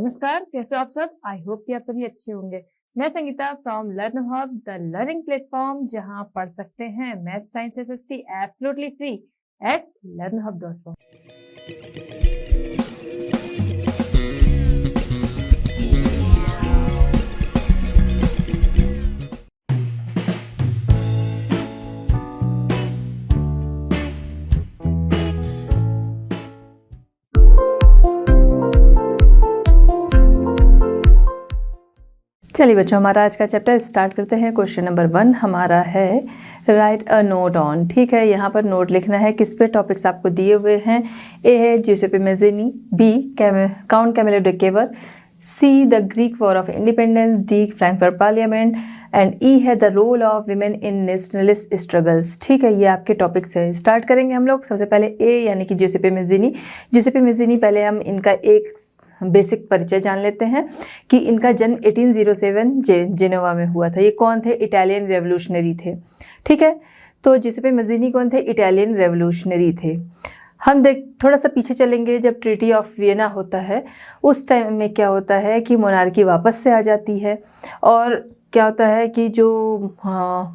नमस्कार, कैसे हो आप सब? आई होप कि आप सभी अच्छे होंगे। मैं Sangeeta from learn hub, the learning platform, जहां आप पढ़ सकते हैं math science SST absolutely free at learnhub.com। चलिए बच्चों, हमारा आज का चैप्टर स्टार्ट करते हैं। क्वेश्चन नंबर 1 हमारा है राइट अ नोट ऑन। ठीक है, यहाँ पर नोट लिखना है। किस पे टॉपिक्स आपको दिए हुए हैं? ए है Giuseppe Mazzini, B count Camillo de Cavour, C the Greek war of independence, D Frankfurt parliament and E है the role of women in nationalist struggles. ठीक है, ये आपके टॉपिक्स है। स्टार्ट करेंगे हम लोग। सबसे पहले ए यानी कि ज्यूसेppe मैज़ीनी। ज्यूसेppe मैज़ीनी, पहले हम इनका एक बेसिक परिचय जान लेते हैं कि इनका जन्म 1807 जेनेवा में हुआ था। ये कौन थे? इटालियन रेवोल्यूशनरी थे। ठीक है, तो ज्यूसेppe मैज़ीनी कौन थे? इटालियन रेवोल्यूशनरी थे। हम थोड़ा सा पीछे चलेंगे। जब ट्रीटी ऑफ वियना होता है उस टाइम में क्या होता है कि मोनार्की वापस से आ जाती है, और क्या होता है कि जो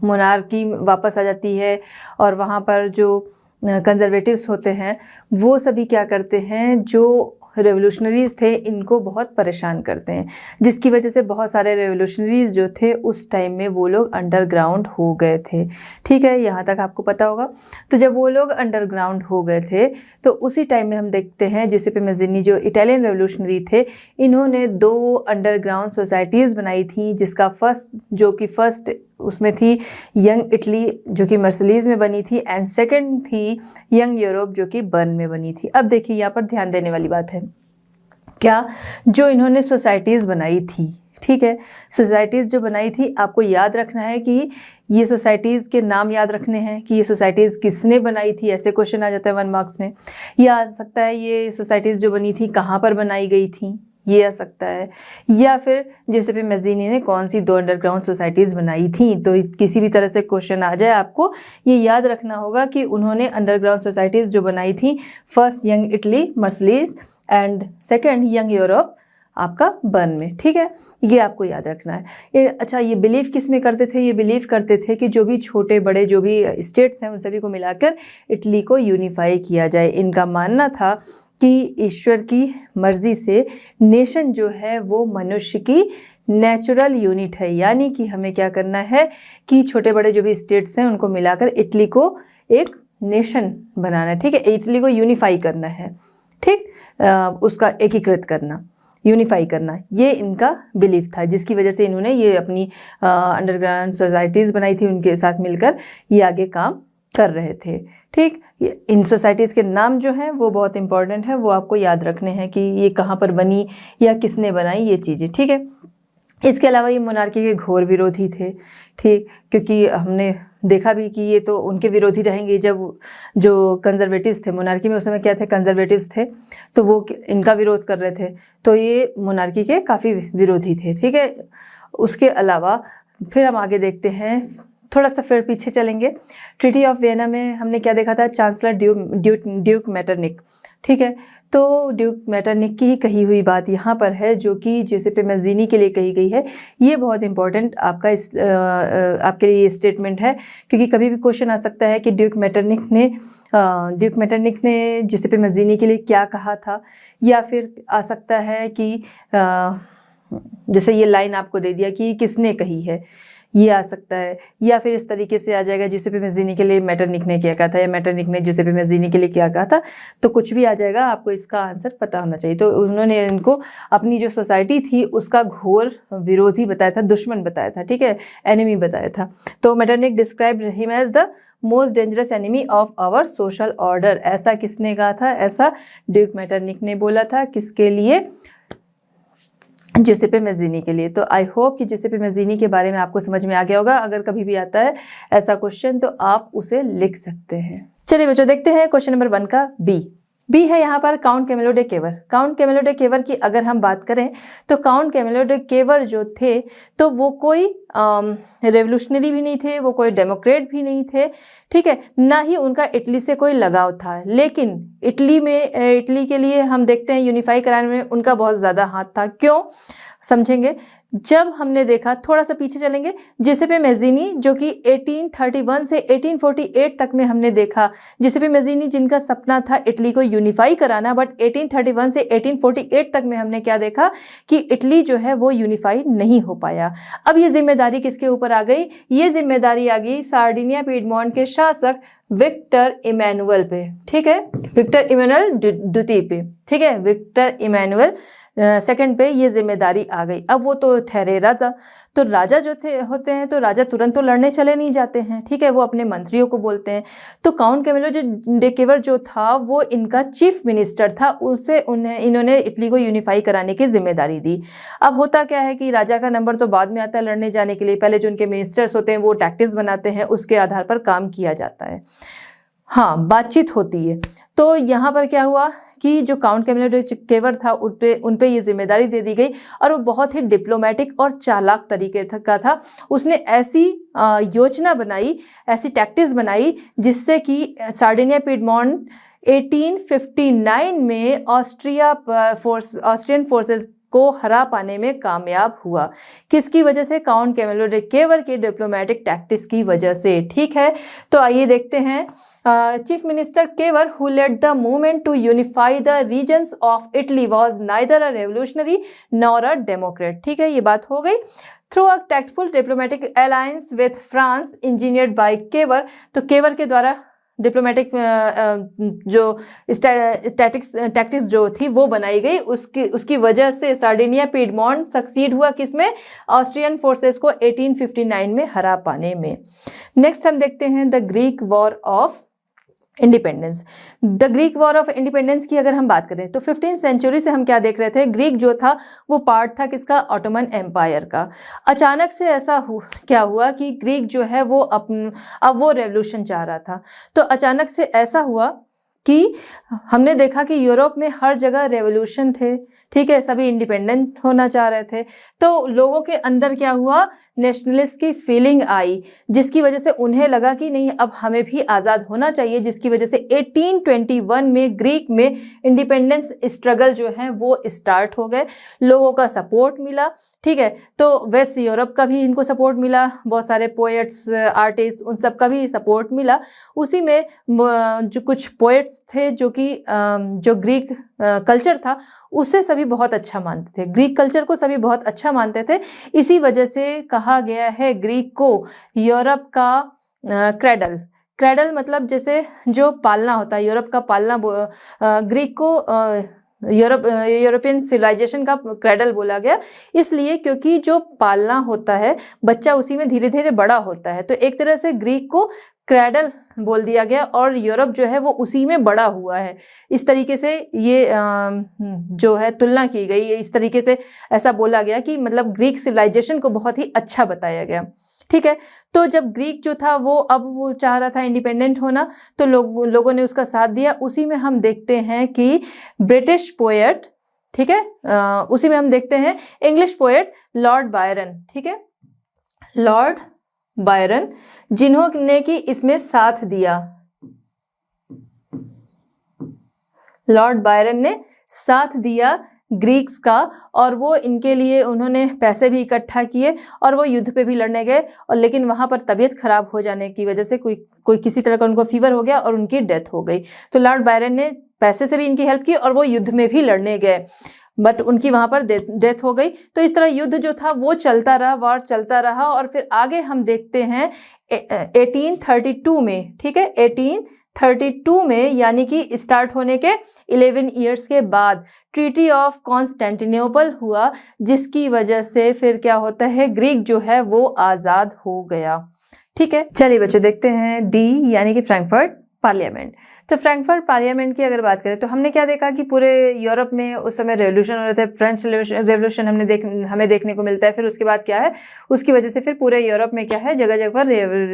मोनार्की वापस आ जाती है और वहाँ पर जो कंजर्वेटिव्स होते हैं वो सभी क्या करते हैं, जो रेवोल्यूशनरीज़ थे इनको बहुत परेशान करते हैं, जिसकी वजह से बहुत सारे रेवोल्यूशनरीज़ जो थे उस टाइम में वो लोग अंडरग्राउंड हो गए थे। ठीक है, यहाँ तक आपको पता होगा। तो जब वो लोग अंडरग्राउंड हो गए थे तो उसी टाइम में हम देखते हैं ज्यूसेppe मैज़ीनी जो इटालियन रेवोल्यूशनरी थे, इन्होंने 2 अंडरग्राउंड सोसाइटीज़ बनाई थी, जिसका फर्स्ट उसमें थी यंग इटली जो कि मर्सलीज़ में बनी थी, एंड सेकंड थी यंग यूरोप जो कि बर्न में बनी थी। अब देखिए यहाँ पर ध्यान देने वाली बात है क्या, जो इन्होंने सोसाइटीज़ बनाई थी। ठीक है, सोसाइटीज़ जो बनाई थी, आपको याद रखना है कि ये सोसाइटीज़ के नाम याद रखने हैं कि ये सोसाइटीज़ किसने बनाई थी। ऐसे क्वेश्चन आ जाता है 1 मार्क्स में। ये आ सकता है ये सोसाइटीज़ जो बनी थी कहाँ पर बनाई गई थी, ये आ सकता है, या फिर ज्यूसेppe मैज़ीनी ने कौन सी 2 अंडरग्राउंड सोसाइटीज़ बनाई थी। तो किसी भी तरह से क्वेश्चन आ जाए, आपको ये याद रखना होगा कि उन्होंने अंडरग्राउंड सोसाइटीज़ जो बनाई थी, first Young Italy Marseilles and second Young Europe आपका बर्न में। ठीक है, ये आपको याद रखना है। अच्छा, ये बिलीव किस में करते थे? ये बिलीव करते थे कि जो भी छोटे बड़े जो भी स्टेट्स हैं उन सभी को मिलाकर इटली को यूनिफाई किया जाए। इनका मानना था कि ईश्वर की मर्जी से नेशन जो है वो मनुष्य की नेचुरल यूनिट है, यानी कि हमें क्या करना है कि छोटे बड़े जो भी स्टेट्स हैं उनको मिलाकर इटली को एक नेशन बनाना है। ठीक है, इटली को यूनिफाई करना है। ठीक, उसका एकीकृत करना, यूनिफाई करना, ये इनका बिलीफ था, जिसकी वजह से इन्होंने ये अपनी अंडरग्राउंड सोसाइटीज़ बनाई थी। उनके साथ मिलकर ये आगे काम कर रहे थे। ठीक, इन सोसाइटीज़ के नाम जो हैं वो बहुत इंपॉर्टेंट है, वो आपको याद रखने हैं कि ये कहाँ पर बनी या किसने बनाई ये चीज़ें। ठीक है, इसके अलावा ये मोनार्की के घोर विरोधी थे। ठीक, क्योंकि हमने देखा भी कि ये तो उनके विरोधी रहेंगे। जब जो कंजर्वेटिव्स थे मोनार्की में, उस समय क्या थे, कंजर्वेटिव्स थे, तो वो इनका विरोध कर रहे थे, तो ये मोनार्की के काफ़ी विरोधी थे। ठीक है, उसके अलावा फिर हम आगे देखते हैं, थोड़ा सा फिर पीछे चलेंगे। ट्रीटी ऑफ वियना में हमने क्या देखा था? Chancellor Duke Metternich. ठीक है, तो ड्यूक मेटरनिक की ही कही हुई बात यहाँ पर है, जो कि ज्यूसेppe मैज़ीनी के लिए कही गई है। ये बहुत इंपॉर्टेंट आपके लिए ये स्टेटमेंट है, क्योंकि कभी भी क्वेश्चन आ सकता है कि ड्यूक मेटरनिक ने ज्यूसेppe मैज़ीनी के लिए क्या कहा था, या फिर आ सकता है कि जैसे ये लाइन आपको दे दिया कि किसने कही है, ये आ सकता है, या फिर इस तरीके से आ जाएगा ज्यूसेppe मैज़ीनी के लिए मेटरनिक ने क्या कहा था, या मेटरनिक ने ज्यूसेppe मैज़ीनी के लिए क्या कहा था। तो कुछ भी आ जाएगा, आपको इसका आंसर पता होना चाहिए। तो उन्होंने इनको अपनी जो सोसाइटी थी उसका घोर विरोधी बताया था, दुश्मन बताया था। ठीक है, एनिमी बताया था। तो Metternich describe him as the most dangerous enemy of our social order. ऐसा किसने कहा था? ऐसा ड्यूक मेटरनिक ने बोला था। किसके लिए? ज्यूसेppe मैज़ीनी के लिए। तो आई होप कि ज्यूसेppe मैज़ीनी के बारे में आपको समझ में आ गया होगा। अगर कभी भी आता है ऐसा क्वेश्चन तो आप उसे लिख सकते हैं। चलिए बच्चों, देखते हैं क्वेश्चन नंबर 1 का बी है यहाँ पर Count Camillo de Cavour. Count Camillo de Cavour की अगर हम बात करें तो काउंट कैमिलो डे केवर जो थे तो वो कोई रेवोल्यूशनरी भी नहीं थे, वो कोई डेमोक्रेट भी नहीं थे, ठीक है, ना ही उनका इटली से कोई लगाव था। लेकिन इटली के लिए हम देखते हैं यूनिफाई कराने में उनका बहुत ज़्यादा हाथ था। क्यों, समझेंगे जब हमने देखा, थोड़ा सा पीछे चलेंगे, जिसेपे मैज़ीनी जो कि 1831 से 1848 तक में हमने देखा, जिसेपे मैज़ीनी जिनका सपना था इटली को यूनिफाई कराना, बट 1831 से 1848 तक में हमने क्या देखा कि इटली जो है वो यूनिफाई नहीं हो पाया। अब ये जिम्मेदारी किसके ऊपर आ गई? ये जिम्मेदारी आ गई सार्डिनिया पीडमोंट के शासक विक्टर इमैनुअल पे, ठीक है, विक्टर इमैनुअल द्वितीय पे, ठीक है, विक्टर इमैनुअल सेकंड पे ये जिम्मेदारी आ गई। अब वो तो ठहरे राजा, तो राजा जो होते हैं तो राजा तुरंत तो लड़ने चले नहीं जाते हैं, ठीक है, वो अपने मंत्रियों को बोलते हैं। तो काउंट कैमिलो डे केवर जो था वो इनका चीफ मिनिस्टर था, इन्होंने इटली को यूनिफाई कराने की जिम्मेदारी दी। अब होता क्या है कि राजा का नंबर तो बाद में आता है लड़ने जाने के लिए, पहले जो उनके मिनिस्टर्स होते हैं वो टैक्टिक्स बनाते हैं, उसके आधार पर काम किया जाता है, हाँ, बातचीत होती है। तो यहाँ पर क्या हुआ कि जो काउंट कैमिलो डे केवर था उन पे ये जिम्मेदारी दे दी गई, और वो बहुत ही डिप्लोमेटिक और चालाक तरीके का था। उसने ऐसी योजना बनाई, ऐसी टैक्टिक्स बनाई जिससे कि सार्डिनिया पीडमोंट 1859 में ऑस्ट्रियन फोर्सेस को हरा पाने में कामयाब हुआ। किसकी वजह से? काउंट कैमिलो डे केवर के डिप्लोमेटिक टैक्टिक्स की वजह से, ठीक है। तो आइए देखते हैं, chief minister Cavour who led the movement to unify the regions of Italy was neither a revolutionary nor a democrat, ठीक है, ये बात हो गई। Through a tactful diplomatic alliance with France engineered by Cavour, तो केवर के द्वारा diplomatic जो टैक्टिक्स जो थी वो बनाई गई, उसकी वजह से सार्डिनिया पीडमोंट सक्सीड हुआ किसमें? ऑस्ट्रियन फोर्सेस को 1859 में हरा पाने में। नेक्स्ट हम देखते हैं the Greek war of independence. The Greek war of independence की अगर हम बात करें तो 15th सेंचुरी से हम क्या देख रहे थे? ग्रीक जो था वो पार्ट था किसका? ऑटोमन एम्पायर का। अचानक से ऐसा क्या हुआ कि ग्रीक जो है वो अब वो रेवोल्यूशन चाह रहा था। तो अचानक से ऐसा हुआ कि हमने देखा कि यूरोप में हर जगह रेवोल्यूशन थे, ठीक है, सभी इंडिपेंडेंट होना चाह रहे थे। तो लोगों के अंदर क्या हुआ? नेशनलिस्ट की फीलिंग आई, जिसकी वजह से उन्हें लगा कि नहीं, अब हमें भी आज़ाद होना चाहिए, जिसकी वजह से 1821 में ग्रीक में इंडिपेंडेंस स्ट्रगल जो है वो स्टार्ट हो गए। लोगों का सपोर्ट मिला, ठीक है, तो वेस्ट यूरोप का भी इनको सपोर्ट मिला, बहुत सारे पोएट्स, आर्टिस्ट, उन सब का भी सपोर्ट मिला। उसी में जो कुछ पोएट्स थे जो कि जो ग्रीक कल्चर था उसे सभी बहुत अच्छा मानते थे, ग्रीक कल्चर को सभी बहुत अच्छा मानते थे। इसी वजह से कहा गया है ग्रीक को यूरोप का क्रेडल मतलब जैसे जो पालना होता है, यूरोप का पालना, ग्रीक को यूरोपियन सिविलाइजेशन का क्रेडल बोला गया, इसलिए क्योंकि जो पालना होता है बच्चा उसी में धीरे धीरे बड़ा होता है, तो एक तरह से ग्रीक को क्रेडल बोल दिया गया और यूरोप जो है वो उसी में बड़ा हुआ है। इस तरीके से ये जो है तुलना की गई, इस तरीके से ऐसा बोला गया कि मतलब ग्रीक सिविलाइजेशन को बहुत ही अच्छा बताया गया, ठीक है। तो जब ग्रीक जो था वो चाह रहा था इंडिपेंडेंट होना, तो लोगों ने उसका साथ दिया। उसी में हम देखते हैं कि ब्रिटिश पोएट, ठीक है, उसी में हम देखते हैं इंग्लिश पोएट लॉर्ड बायरन, ठीक है, लॉर्ड बायरन, जिन्होंने कि इसमें साथ दिया। लॉर्ड बायरन ने साथ दिया ग्रीक्स का, और वो इनके लिए उन्होंने पैसे भी इकट्ठा किए और वो युद्ध पे भी लड़ने गए, और लेकिन वहाँ पर तबीयत खराब हो जाने की वजह से कोई किसी तरह का उनको फीवर हो गया और उनकी डेथ हो गई। तो लॉर्ड बायरन ने पैसे से भी इनकी हेल्प की और वो युद्ध में भी लड़ने गए, बट उनकी वहाँ पर डेथ हो गई। तो इस तरह युद्ध जो था वो चलता रहा, वॉर चलता रहा। और फिर आगे हम देखते हैं 1832 में, ठीक है, 1832 में, यानी कि स्टार्ट होने के 11 ईयर्स के बाद ट्रीटी ऑफ कॉन्स्टेंटिनोपल हुआ, जिसकी वजह से फिर क्या होता है, ग्रीक जो है वो आज़ाद हो गया, ठीक है। चलिए बच्चों देखते हैं डी यानी कि फ्रैंकफर्ट पार्लियामेंट। तो फ्रैंकफर्ट पार्लियामेंट की अगर बात करें तो हमने क्या देखा कि पूरे यूरोप में उस समय रेवोल्यूशन हो रहे थे, फ्रेंच रेवोल्यूशन हमें देखने को मिलता है। फिर उसके बाद क्या है, उसकी वजह से फिर पूरे यूरोप में क्या है, जगह जगह पर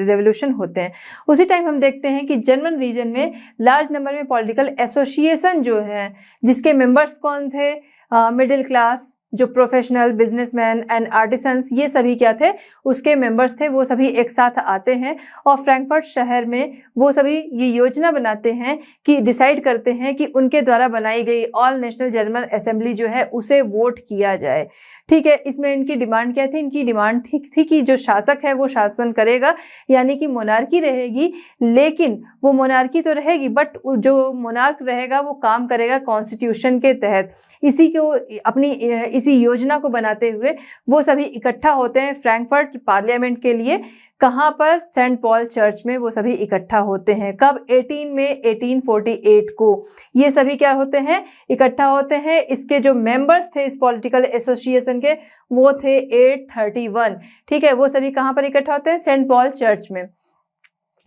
रेवोल्यूशन होते हैं। उसी टाइम हम देखते हैं कि जर्मन रीजन में लार्ज नंबर में पॉलिटिकल एसोसिएशन जो है, जिसके मेंबर्स कौन थे, मिडिल क्लास, जो प्रोफेशनल, बिजनेसमैन एंड आर्टिसंस, ये सभी क्या थे, उसके मेंबर्स थे, वो सभी एक साथ आते हैं और फ्रैंकफर्ट शहर में वो सभी ये योजना बनाते हैं कि डिसाइड करते हैं कि उनके द्वारा बनाई गई ऑल नेशनल जनरल असेंबली जो है उसे वोट किया जाए। ठीक है, इसमें इनकी डिमांड क्या थी? इनकी डिमांड थी कि जो शासक है वो शासन करेगा, यानी कि मोनार्की रहेगी, लेकिन वो मोनार्की तो रहेगी बट जो मोनार्क रहेगा वो काम करेगा कॉन्स्टिट्यूशन के तहत। इसी को अपनी इसी योजना को बनाते हुए वो सभी इकट्ठा होते हैं फ्रैंकफर्ट पार्लियामेंट के लिए। कहाँ पर? सेंट पॉल चर्च में वो सभी इकट्ठा होते हैं। कब? 18 में 1848 को ये सभी क्या होते हैं? इकट्ठा होते हैं। इसके जो मेंबर्स थे इस पॉलिटिकल एसोसिएशन के, वो थे 831। ठीक है, वो सभी कहाँ पर इकट्ठा होते हैं? सेंट पॉल चर्च में।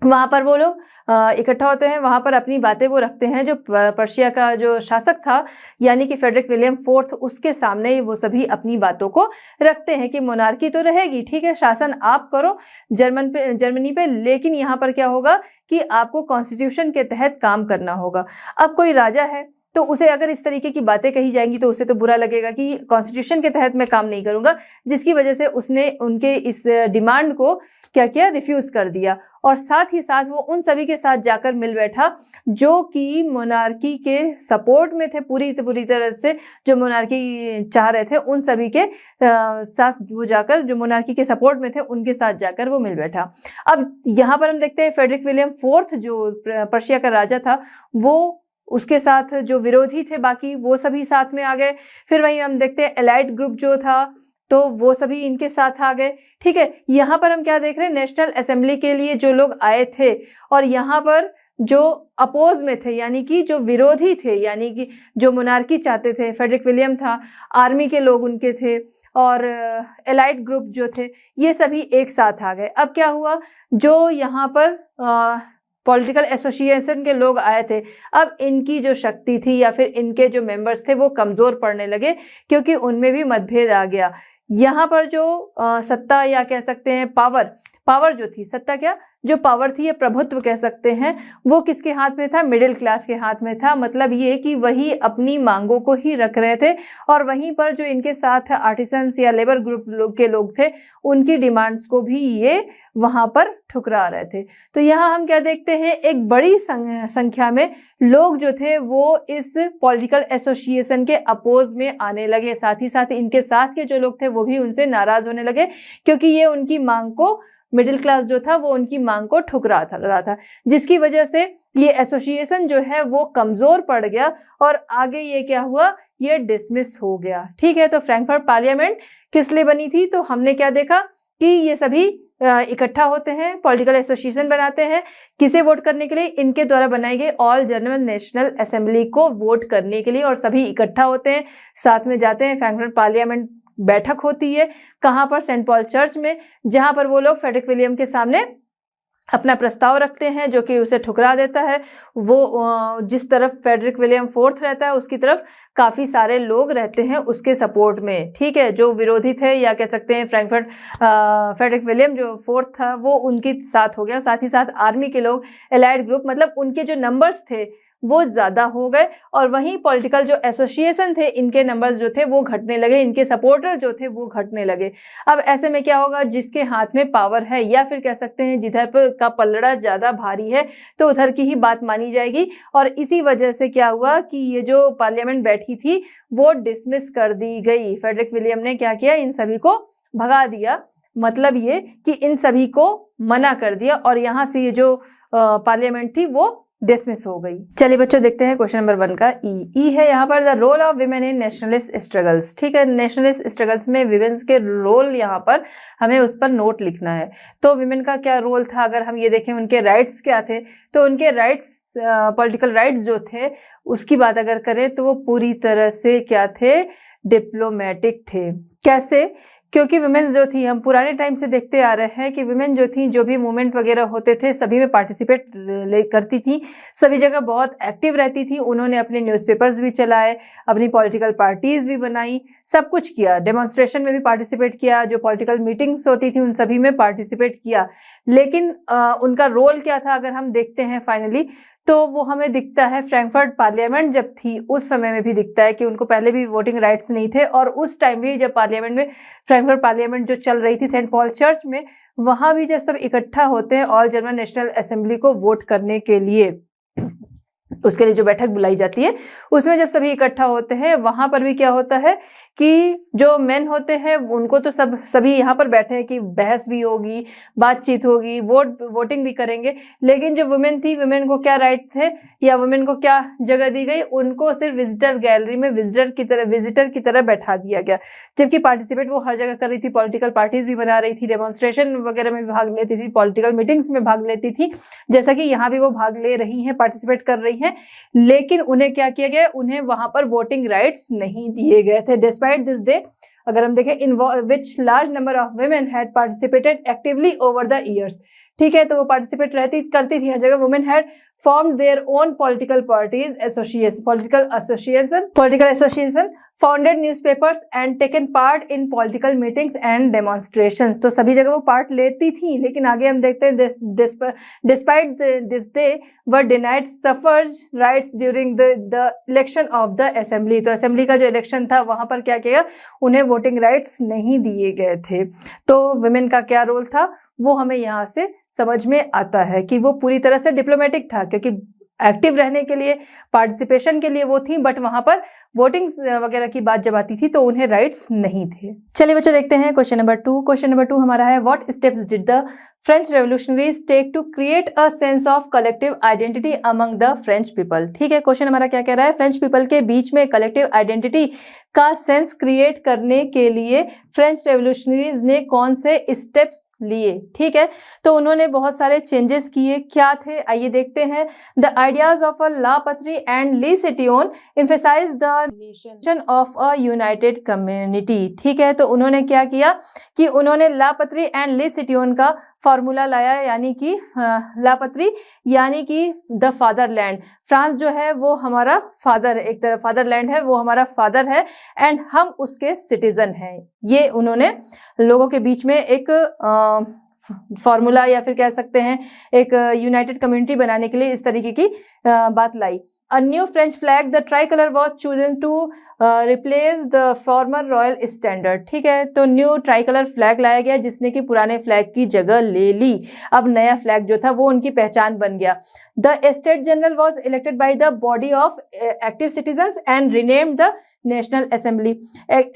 वहां पर वो लोग इकट्ठा होते हैं, वहां पर अपनी बातें वो रखते हैं। जो पर्शिया का जो शासक था यानी कि फ्रेडरिक विलियम फोर्थ, उसके सामने वो सभी अपनी बातों को रखते हैं कि मोनार्की तो रहेगी, ठीक है, शासन आप करो जर्मनी पे, लेकिन यहाँ पर क्या होगा कि आपको कॉन्स्टिट्यूशन के तहत काम करना होगा। अब कोई राजा है तो उसे अगर इस तरीके की बातें कही जाएंगी तो उसे तो बुरा लगेगा कि कॉन्स्टिट्यूशन के तहत मैं काम नहीं करूंगा, जिसकी वजह से उसने उनके इस डिमांड को क्या किया? रिफ्यूज कर दिया। और साथ ही साथ वो उन सभी के साथ जाकर मिल बैठा जो कि मोनार्की के सपोर्ट में थे, पूरी तरह से जो मोनार्की चाह रहे थे उन सभी के साथ वो जाकर, जो मोनार्की के सपोर्ट में थे उनके साथ जाकर वो मिल बैठा। अब यहाँ पर हम देखते हैं फ्रेडरिक विलियम फोर्थ जो पर्शिया का राजा था, वो उसके साथ जो विरोधी थे बाकी वो सभी साथ में आ गए। फिर वहीं हम देखते हैं एलाइड ग्रुप जो था तो वो सभी इनके साथ आ गए। ठीक है, यहाँ पर हम क्या देख रहे हैं? नेशनल असेंबली के लिए जो लोग आए थे और यहाँ पर जो अपोज में थे यानी कि जो विरोधी थे, यानी कि जो मोनार्की चाहते थे, फ्रेडरिक विलियम था, आर्मी के लोग उनके थे और एलाइड ग्रुप जो थे, ये सभी एक साथ आ गए। अब क्या हुआ? जो यहाँ पर पॉलिटिकल एसोसिएशन के लोग आए थे, अब इनकी जो शक्ति थी या फिर इनके जो मेंबर्स थे वो कमजोर पड़ने लगे, क्योंकि उनमें भी मतभेद आ गया। यहाँ पर जो सत्ता या कह सकते हैं पावर जो थी, सत्ता क्या, जो पावर थी, ये प्रभुत्व कह सकते हैं, वो किसके हाथ में था? मिडिल क्लास के हाथ में था। मतलब ये कि वही अपनी मांगों को ही रख रहे थे और वहीं पर जो इनके साथ आर्टिसंस या लेबर ग्रुप के लोग थे उनकी डिमांड्स को भी ये वहां पर ठुकरा रहे थे। तो यहाँ हम क्या देखते हैं? एक बड़ी संख्या में लोग जो थे वो इस पॉलिटिकल एसोसिएशन के अपोज में आने लगे। साथ ही साथ इनके साथ के जो लोग थे वो भी उनसे नाराज होने लगे, क्योंकि ये उनकी मांग को, मिडिल क्लास जो था वो उनकी मांग को ठुकरा रहा था, जिसकी वजह से ये एसोसिएशन जो है वो कमजोर पड़ गया और आगे ये क्या हुआ? ये डिसमिस हो गया। ठीक है, तो फ्रैंकफर्ट पार्लियामेंट किस लिए बनी थी? तो हमने क्या देखा कि ये सभी इकट्ठा होते हैं, पॉलिटिकल एसोसिएशन बनाते हैं, किसे वोट करने के लिए? इनके द्वारा बनाई गई ऑल जनरल नेशनल असेंबली को वोट करने के लिए। और सभी इकट्ठा होते हैं, साथ में जाते हैं, फ्रैंकफर्ट पार्लियामेंट बैठक होती है। कहाँ पर? सेंट पॉल चर्च में, जहां पर वो लोग फ्रेडरिक विलियम के सामने अपना प्रस्ताव रखते हैं जो कि उसे ठुकरा देता है। वो जिस तरफ फ्रेडरिक विलियम फोर्थ रहता है उसकी तरफ काफी सारे लोग रहते हैं उसके सपोर्ट में। ठीक है, जो विरोधी थे या कह सकते हैं फ्रेडरिक विलियम जो फोर्थ था वो उनके साथ हो गया। साथ ही साथ आर्मी के लोग, एलाइड ग्रुप, मतलब उनके जो नंबर्स थे वो ज्यादा हो गए और वहीं पॉलिटिकल जो एसोसिएशन थे इनके नंबर्स जो थे वो घटने लगे, इनके सपोर्टर जो थे वो घटने लगे। अब ऐसे में क्या होगा? जिसके हाथ में पावर है या फिर कह सकते हैं जिधर पर का पलड़ा ज्यादा भारी है तो उधर की ही बात मानी जाएगी। और इसी वजह से क्या हुआ कि ये जो पार्लियामेंट बैठी थी वो डिसमिस कर दी गई। फ्रेडरिक विलियम ने क्या किया? इन सभी को भगा दिया। मतलब ये कि इन सभी को मना कर दिया और यहाँ से ये जो पार्लियामेंट थी वो डिसमिस हो गई। चलिए बच्चों, देखते हैं क्वेश्चन नंबर 1 का ई है यहाँ पर the role of women in nationalist struggles. ठीक है, नेशनलिस्ट स्ट्रगल्स में विमेन्स के रोल यहाँ पर हमें उस पर नोट लिखना है। तो विमेन का क्या रोल था? अगर हम ये देखें उनके राइट्स क्या थे, तो उनके राइट्स, पॉलिटिकल राइट्स जो थे उसकी बात अगर करें तो वो पूरी तरह से क्या थे? डिप्लोमेटिक थे। कैसे? क्योंकि वुमेन्स जो थी, हम पुराने टाइम से देखते आ रहे हैं कि वुमेन जो थी, जो भी मूवमेंट वगैरह होते थे सभी में पार्टिसिपेट करती थी, सभी जगह बहुत एक्टिव रहती थी। उन्होंने अपने न्यूज़पेपर्स भी चलाए, अपनी पॉलिटिकल पार्टीज भी बनाई, सब कुछ किया, डेमोन्स्ट्रेशन में भी पार्टिसिपेट किया, जो पॉलिटिकल मीटिंग्स होती थी उन सभी में पार्टिसिपेट किया। लेकिन उनका रोल क्या था अगर हम देखते हैं फाइनली, तो वो हमें दिखता है फ्रैंकफर्ट पार्लियामेंट जब थी उस समय में भी दिखता है कि उनको पहले भी वोटिंग राइट्स नहीं थे, और उस टाइम भी जब पार्लियामेंट में फ्रैंकफर्ट पार्लियामेंट जो चल रही थी सेंट पॉल चर्च में, वहां भी जब सब इकट्ठा होते हैं ऑल जर्मन नेशनल असेंबली को वोट करने के लिए, उसके लिए जो बैठक बुलाई जाती है, उसमें जब सभी इकट्ठा होते हैं, वहां पर भी क्या होता है कि जो मेन होते हैं उनको तो सभी यहाँ पर बैठे हैं कि बहस भी होगी, बातचीत होगी, वोटिंग भी करेंगे। लेकिन जो वुमेन थी, वुमेन को क्या राइट थे या वुमेन को क्या जगह दी गई, उनको सिर्फ विजिटर गैलरी में विजिटर की तरह बैठा दिया गया, जबकि पार्टिसिपेट वो हर जगह कर रही थी, पॉलिटिकल पार्टीज भी बना रही थी, डेमोन्स्ट्रेशन वगैरह में भी भाग लेती थी, पॉलिटिकल मीटिंग्स में भाग लेती थी, जैसा कि यहाँ भी वो भाग ले रही हैं, पार्टिसिपेट कर रही हैं। लेकिन उन्हें क्या किया गया, उन्हें वहां पर वोटिंग राइट्स नहीं दिए गए थे। डिस्पाइट दिस डे, अगर हम देखें, in which large number of women had participated actively over the years, ठीक है, तो वो पार्टिसिपेट करती थी हर जगह। वुमेन हैड formed their own political parties, political association, founded newspapers and taken part in political meetings and demonstrations। तो सभी जगह वो पार्ट लेती थी। लेकिन आगे हम देखते हैं, despite this they were denied suffrage rights during the election of the assembly। तो असेंबली का जो इलेक्शन था वहां पर क्या किया, उन्हें वोटिंग राइट्स नहीं दिए गए थे। तो वुमेन का क्या रोल था वो हमें यहाँ से समझ में आता है कि वो पूरी तरह से डिप्लोमेटिक था, क्योंकि एक्टिव रहने के लिए, पार्टिसिपेशन के लिए वो थी, बट वहां पर वोटिंग वगैरह की बात जब आती थी तो उन्हें राइट्स नहीं थे। चलिए बच्चों देखते हैं क्वेश्चन नंबर 2। क्वेश्चन नंबर 2 हमारा है, what steps did the French revolutionaries take to create a sense of collective identity among the French people. ठीक है, क्वेश्चन हमारा क्या कह रहा है, फ्रेंच पीपल के बीच में कलेक्टिव आइडेंटिटी का सेंस क्रिएट करने के लिए फ्रेंच रेवोल्यूशनरीज ने कौन से स्टेप्स लिए। ठीक है, तो उन्होंने बहुत सारे चेंजेस किए, क्या थे आइए देखते हैं। The ideas of a la patrie and le citoyen emphasize the nation of a united community. ठीक है, तो उन्होंने क्या किया कि उन्होंने ला पत्री एंड ली सिटियोन का फॉर्मूला लाया, यानी कि ला पत्री यानी कि द फादरलैंड, फ्रांस जो है वो हमारा फादर, एक तरह फादरलैंड है, वो हमारा फादर है एंड हम उसके सिटीजन हैं। ये उन्होंने लोगों के बीच में एक फॉर्मूला या फिर कह सकते हैं एक यूनाइटेड कम्युनिटी बनाने के लिए इस तरीके की बात लाई। A new French flag the tricolour was chosen to replace the former royal standard. ठीक है, तो न्यू ट्राई कलर फ्लैग लाया गया जिसने कि पुराने फ्लैग की जगह ले ली। अब नया फ्लैग जो था वो उनकी पहचान बन गया। The state general was elected by the body of active citizens and renamed the national assembly.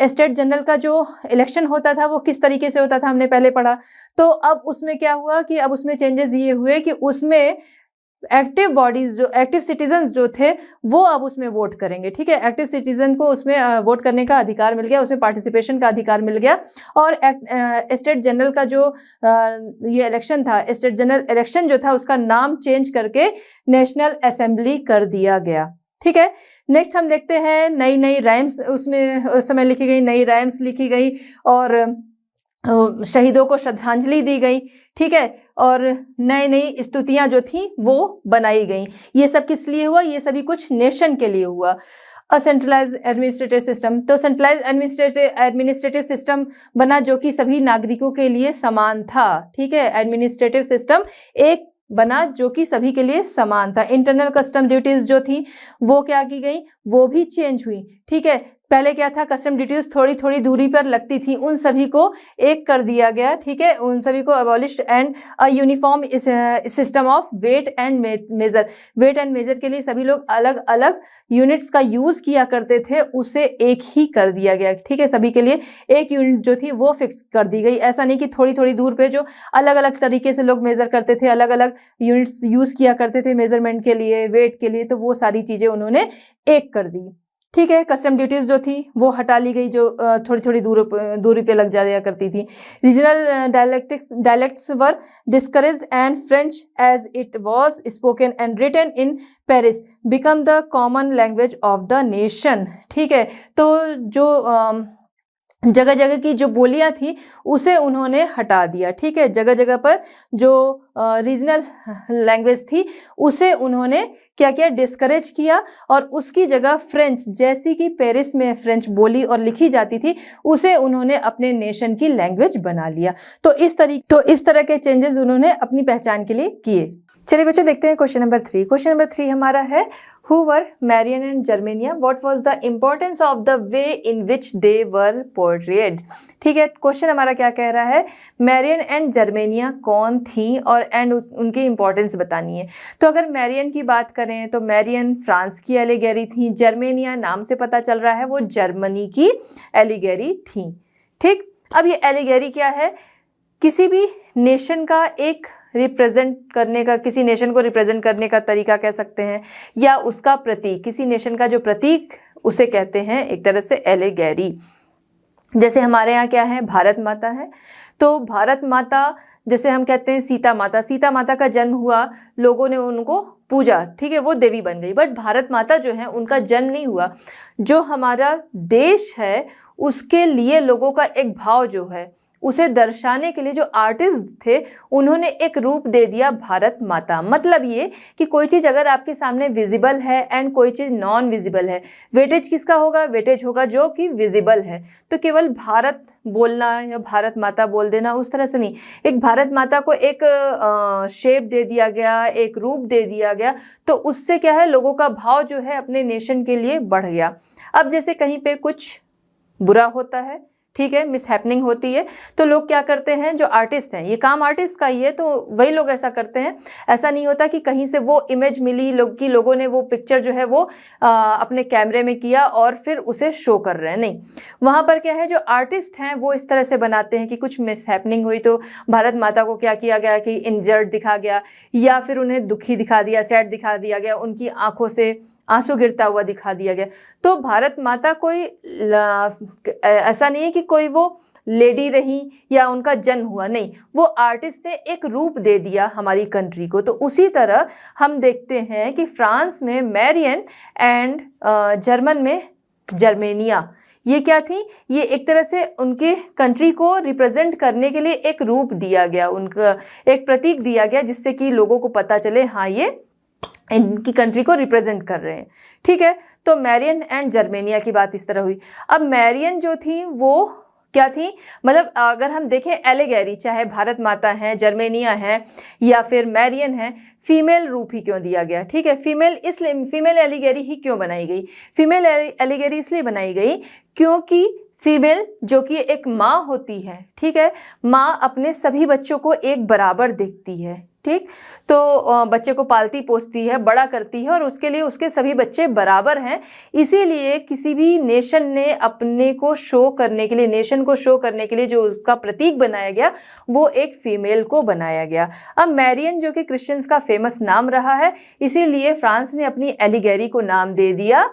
State general का जो इलेक्शन होता था वो किस तरीके से होता था हमने पहले पढ़ा, तो अब उसमें क्या हुआ कि अब उसमें चेंजेस ये हुए कि उसमें एक्टिव बॉडीज जो एक्टिव सिटीजन्स जो थे वो अब उसमें वोट करेंगे। ठीक है, एक्टिव सिटीजन को उसमें वोट करने का अधिकार मिल गया, उसमें पार्टिसिपेशन का अधिकार मिल गया। और स्टेट जनरल का जो ये इलेक्शन था, स्टेट जनरल इलेक्शन जो था उसका नाम चेंज करके नेशनल असेंबली कर दिया गया। ठीक है, नेक्स्ट हम देखते हैं नई नई राइम्स उसमें उस समय लिखी गई, नई राइम्स लिखी गई और शहीदों को श्रद्धांजलि दी गई। ठीक है, और नई नई स्तुतियां जो थी वो बनाई गई। ये सब किस लिए हुआ, ये सभी कुछ नेशन के लिए हुआ। अ सेंट्रलाइज एडमिनिस्ट्रेटिव सिस्टम, तो सेंट्रलाइज एडमिनिस्ट्रेटिव सिस्टम बना जो कि सभी नागरिकों के लिए समान था। ठीक है, एडमिनिस्ट्रेटिव सिस्टम एक बना जो कि सभी के लिए समान था। इंटरनल कस्टम ड्यूटीज जो थी वो क्या की गई, वो भी चेंज हुई। ठीक है, पहले क्या था, कस्टम ड्यूटीज थोड़ी थोड़ी दूरी पर लगती थी, उन सभी को एक कर दिया गया। ठीक है, उन सभी को abolished and a uniform system of weight and measure. Weight and measure के लिए सभी लोग अलग अलग यूनिट्स का यूज किया करते थे, उसे एक ही कर दिया गया। ठीक है, सभी के लिए एक यूनिट जो थी वो फिक्स कर दी गई। ऐसा नहीं कि थोड़ी थोड़ी दूर पे जो अलग अलग तरीके से लोग मेजर करते थे, अलग अलग यूनिट्स यूज किया करते थे मेजरमेंट के लिए, वेट के लिए, तो वो सारी चीजें उन्होंने एक कर दी। ठीक है, कस्टम ड्यूटीज जो थी वो हटा ली गई, जो थोड़ी थोड़ी दूरी पे लग जाया करती थी। Regional dialects were discouraged and French as it was spoken and written in Paris become the common language of the nation. ठीक है, तो जो जगह जगह की जो बोलियां थी उसे उन्होंने हटा दिया, ठीक है। जगह जगह पर जो रीजनल लैंग्वेज थी उसे उन्होंने क्या किया, डिस्करेज किया, और उसकी जगह फ्रेंच, जैसी कि पेरिस में फ्रेंच बोली और लिखी जाती थी, उसे उन्होंने अपने नेशन की लैंग्वेज बना लिया। तो इस तरह के चेंजेस उन्होंने अपनी पहचान के लिए किए। चलिए बच्चों देखते हैं क्वेश्चन नंबर 3। क्वेश्चन नंबर 3 हमारा है, Who were Marian and Germania? What was the importance of the way in which they were portrayed? ठीक है, क्वेश्चन हमारा क्या कह रहा है, मैरियन एंड जर्मेनिया कौन थी और उनकी इंपॉर्टेंस बतानी है। तो अगर मैरियन की बात करें तो मैरियन फ्रांस की एलिगेरी थी, जर्मेनिया नाम से पता चल रहा है वो जर्मनी की एलिगेरी थी, ठीक। अब ये एलिगेरी क्या है, किसी भी नेशन का एक रिप्रेजेंट करने का, किसी नेशन को रिप्रेजेंट करने का तरीका कह सकते हैं, या उसका प्रतीक, किसी नेशन का जो प्रतीक उसे कहते हैं एक तरह से एलिगेरी। जैसे हमारे यहाँ क्या है, भारत माता है, तो भारत माता जैसे हम कहते हैं सीता माता, सीता माता का जन्म हुआ, लोगों ने उनको पूजा, ठीक है, वो देवी बन गई, बट भारत माता जो है उनका जन्म नहीं हुआ। जो हमारा देश है उसके लिए लोगों का एक भाव जो है उसे दर्शाने के लिए जो आर्टिस्ट थे उन्होंने एक रूप दे दिया भारत माता। मतलब ये कि कोई चीज़ अगर आपके सामने विजिबल है एंड कोई चीज़ नॉन विजिबल है, वेटेज किसका होगा, वेटेज होगा जो कि विजिबल है। तो केवल भारत बोलना या भारत माता बोल देना उस तरह से नहीं, एक भारत माता को एक शेप दे दिया गया, एक रूप दे दिया गया, तो उससे क्या है, लोगों का भाव जो है अपने नेशन के लिए बढ़ गया। अब जैसे कहीं पे कुछ बुरा होता है, ठीक है, मिसहैपनिंग होती है, तो लोग क्या करते हैं, जो आर्टिस्ट हैं, ये काम आर्टिस्ट का ही है, तो वही लोग ऐसा करते हैं। ऐसा नहीं होता कि कहीं से वो इमेज मिली लोगों ने वो पिक्चर जो है वो अपने कैमरे में किया और फिर उसे शो कर रहे हैं, नहीं। वहाँ पर क्या है, जो आर्टिस्ट हैं वो इस तरह से बनाते हैं कि कुछ मिसहैपनिंग हुई तो भारत माता को क्या किया गया कि इंजर्ड दिखा गया, या फिर उन्हें दुखी दिखा दिया, सैड दिखा दिया गया, उनकी आंखों से आंसू गिरता हुआ दिखा दिया गया। तो भारत माता कोई ऐसा नहीं है कि कोई वो लेडी रही या उनका जन्म हुआ, नहीं, वो आर्टिस्ट ने एक रूप दे दिया हमारी कंट्री को। तो उसी तरह हम देखते हैं कि फ्रांस में मैरियन एंड जर्मन में जर्मेनिया, ये क्या थी, ये एक तरह से उनके कंट्री को रिप्रेजेंट करने के लिए एक रूप दिया गया, उनका एक प्रतीक दिया गया, जिससे कि लोगों को पता चले हाँ ये इनकी कंट्री को रिप्रेजेंट कर रहे हैं, ठीक है। तो मैरियन एंड जर्मेनिया की बात इस तरह हुई। अब मैरियन जो थी वो क्या थी, मतलब अगर हम देखें एलिगेरी, चाहे भारत माता है, जर्मेनिया है या फिर मैरियन है, फीमेल रूप ही क्यों दिया गया, ठीक है। फीमेल एलिगेरी ही क्यों बनाई गई, फीमेल एलिगेरी इसलिए बनाई गई क्योंकि फीमेल जो कि एक माँ होती है, ठीक है, माँ अपने सभी बच्चों को एक बराबर देखती है, ठीक। तो बच्चे को पालती पोसती है, बड़ा करती है और उसके लिए उसके सभी बच्चे बराबर हैं। इसीलिए किसी भी नेशन ने अपने को शो करने के लिए, नेशन को शो करने के लिए जो उसका प्रतीक बनाया गया वो एक फीमेल को बनाया गया। अब मैरियन जो कि क्रिश्चियंस का फेमस नाम रहा है, इसीलिए फ्रांस ने अपनी एलिगेरी को नाम दे दिया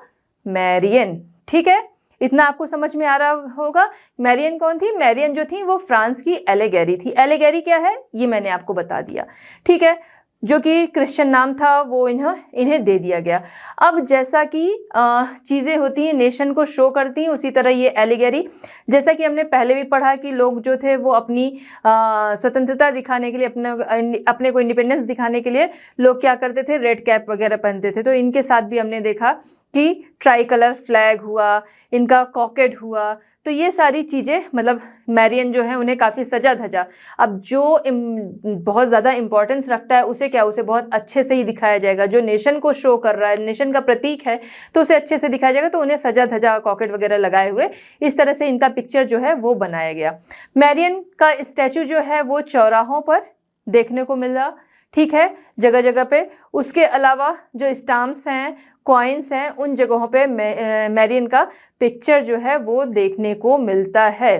मैरियन, ठीक है। इतना आपको समझ में आ रहा होगा। मैरियन कौन थी, मैरियन जो थी वो फ्रांस की एलिगेरी थी। एलिगेरी क्या है ये मैंने आपको बता दिया, ठीक है, जो कि क्रिश्चियन नाम था वो इन्हें दे दिया गया। अब जैसा कि चीज़ें होती हैं नेशन को शो करती हैं, उसी तरह ये एलिगेरी, जैसा कि हमने पहले भी पढ़ा कि लोग जो थे वो अपनी स्वतंत्रता दिखाने के लिए, अपने को इंडिपेंडेंस दिखाने के लिए लोग क्या करते थे, रेड कैप वगैरह पहनते थे। तो इनके साथ भी हमने देखा कि ट्राई कलर फ्लैग हुआ, इनका कॉकेट हुआ, तो ये सारी चीज़ें, मतलब मैरियन जो है उन्हें काफ़ी सजा धजा। अब जो बहुत ज़्यादा इंपॉर्टेंस रखता है उसे क्या, उसे बहुत अच्छे से ही दिखाया जाएगा। जो नेशन को शो कर रहा है, नेशन का प्रतीक है, तो उसे अच्छे से दिखाया जाएगा, तो उन्हें सजा धजा कॉकेट वगैरह लगाए हुए इस तरह से इनका पिक्चर जो है वो बनाया गया। मैरियन का स्टैचू जो है वो चौराहों पर देखने को मिला, ठीक है, जगह जगह पे। उसके अलावा जो स्टाम्प्स हैं, कॉइन्स हैं, उन जगहों पे मैरियन का पिक्चर जो है वो देखने को मिलता है,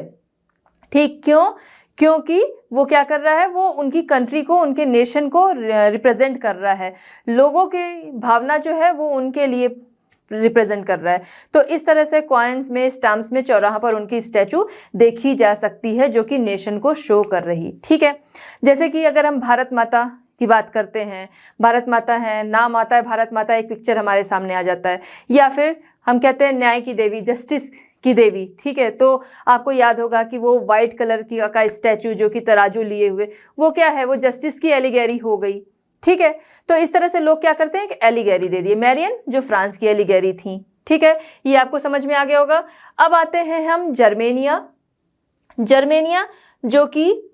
ठीक। क्यों, क्योंकि वो क्या कर रहा है, वो उनकी कंट्री को, उनके नेशन को रिप्रेजेंट कर रहा है, लोगों की भावना जो है वो उनके लिए रिप्रेजेंट कर रहा है। तो इस तरह से कॉइन्स में, स्टाम्प्स में, चौराहा पर उनकी स्टैचू देखी जा सकती है जो कि नेशन को शो कर रही, ठीक है। जैसे कि अगर हम भारत माता की बात करते हैं, भारत माता है, नाम आता है भारत माता, एक पिक्चर हमारे सामने आ जाता है। या फिर हम कहते हैं न्याय की देवी, जस्टिस की देवी, ठीक है। तो आपको याद होगा कि वो वाइट कलर की का स्टैचू जो कि तराजू लिए हुए, वो क्या है, वो जस्टिस की एलिगेरी हो गई, ठीक है। तो इस तरह से लोग क्या करते हैं कि एलिगेरी दे दिए। मैरियन जो फ्रांस की एलिगेरी थी, ठीक है, ये आपको समझ में आ गया होगा। अब आते हैं हम जर्मेनिया। जर्मेनिया जो कि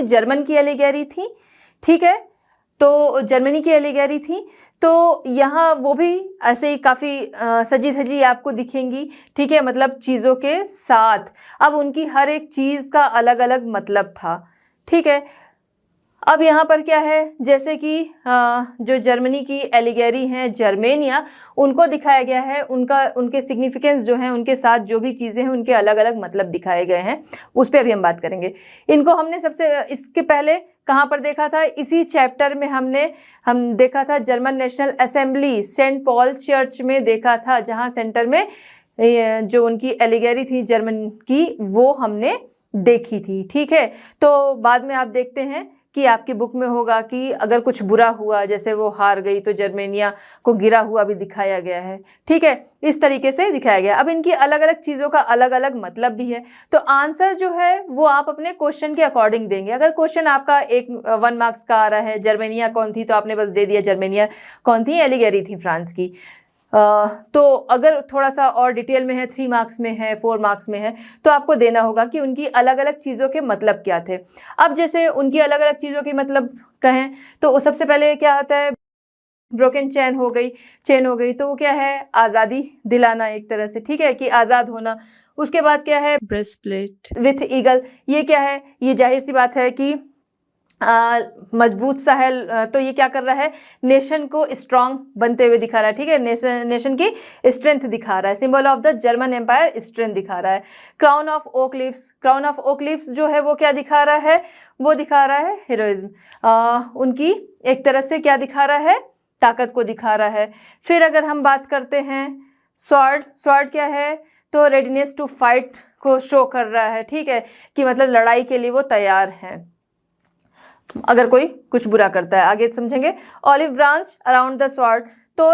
जर्मन की एलिगेरी थी, ठीक है। तो जर्मनी की एलिगेरी थी, तो यहाँ वो भी ऐसे ही काफ़ी सजी धजी आपको दिखेंगी, ठीक है, मतलब चीज़ों के साथ। अब उनकी हर एक चीज़ का अलग अलग मतलब था, ठीक है। अब यहाँ पर क्या है, जैसे कि जो जर्मनी की एलिगेरी हैं जर्मेनिया, उनको दिखाया गया है, उनके सिग्निफिकेंस जो हैं, उनके साथ जो भी चीज़ें हैं उनके अलग अलग मतलब दिखाए गए हैं, उस पर अभी हम बात करेंगे। इनको हमने इसके पहले कहाँ पर देखा था, इसी चैप्टर में हम देखा था German national assembly saint Paul church में देखा था, जहाँ सेंटर में जो उनकी एलिगेरी थी जर्मन की वो हमने देखी थी, ठीक है। तो बाद में आप देखते हैं कि आपकी बुक में होगा कि अगर कुछ बुरा हुआ, जैसे वो हार गई, तो जर्मेनिया को गिरा हुआ भी दिखाया गया है, ठीक है, इस तरीके से दिखाया गया। अब इनकी अलग अलग चीज़ों का अलग अलग मतलब भी है, तो आंसर जो है वो आप अपने क्वेश्चन के अकॉर्डिंग देंगे। अगर क्वेश्चन आपका 1 मार्क्स का आ रहा है, जर्मेनिया कौन थी, तो आपने बस दे दिया जर्मेनिया कौन थी, एलिगेरी थी फ्रांस की। तो अगर थोड़ा सा और डिटेल में है, 3 मार्क्स में है, 4 मार्क्स में है, तो आपको देना होगा कि उनकी अलग अलग चीज़ों के मतलब क्या थे। अब जैसे उनकी अलग अलग चीज़ों के मतलब कहें तो सबसे पहले क्या आता है, ब्रोकन चेन हो गई, तो वो क्या है, आज़ादी दिलाना एक तरह से, ठीक है, कि आज़ाद होना। उसके बाद क्या है, ब्रेस्टप्लेट विथ ईगल, ये क्या है, ये जाहिर सी बात है कि मजबूत सा है, तो ये क्या कर रहा है, नेशन को स्ट्रांग बनते हुए दिखा रहा है, ठीक है, नेशन की स्ट्रेंथ दिखा रहा है, symbol of the German empire strength दिखा रहा है। क्राउन ऑफ ओक लीव्स जो है वो क्या दिखा रहा है, वो दिखा रहा है हीरोइज्म, उनकी एक तरह से क्या दिखा रहा है, ताकत को दिखा रहा है। फिर अगर हम बात करते हैं स्वॉर्ड क्या है, तो रेडीनेस टू फाइट को शो कर रहा है, ठीक है, कि मतलब लड़ाई के लिए वो तैयार हैं अगर कोई कुछ बुरा करता है। आगे समझेंगे। Olive branch around the sword, तो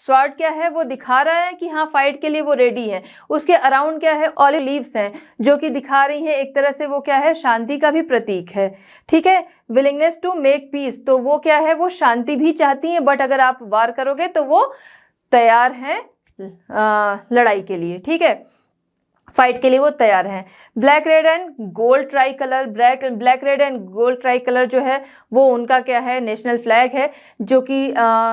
स्वॉर्ड क्या है, वो दिखा रहा है कि हाँ फाइट के लिए वो रेडी है। उसके अराउंड क्या है, ऑलिव लीव्स हैं जो कि दिखा रही हैं एक तरह से वो क्या है, शांति का भी प्रतीक है, ठीक है। विलिंगनेस टू मेक पीस, तो वो क्या है, वो शांति भी चाहती हैं, बट अगर आप वार करोगे तो वो तैयार हैं लड़ाई के लिए, ठीक है, फाइट के लिए वो तैयार हैं। Black red and gold try colour जो है वो उनका क्या है, नेशनल फ्लैग है, जो कि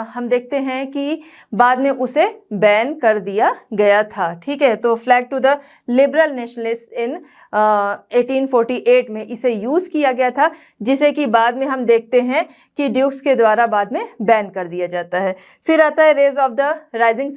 हम देखते हैं कि बाद में उसे बैन कर दिया गया था, ठीक है। तो flag to the liberal nationalist in 1848 में इसे यूज़ किया गया था, जिसे कि बाद में हम देखते हैं कि ड्यूक्स के द्वारा बाद में बैन कर दिया जाता है। फिर आता है rays of the rising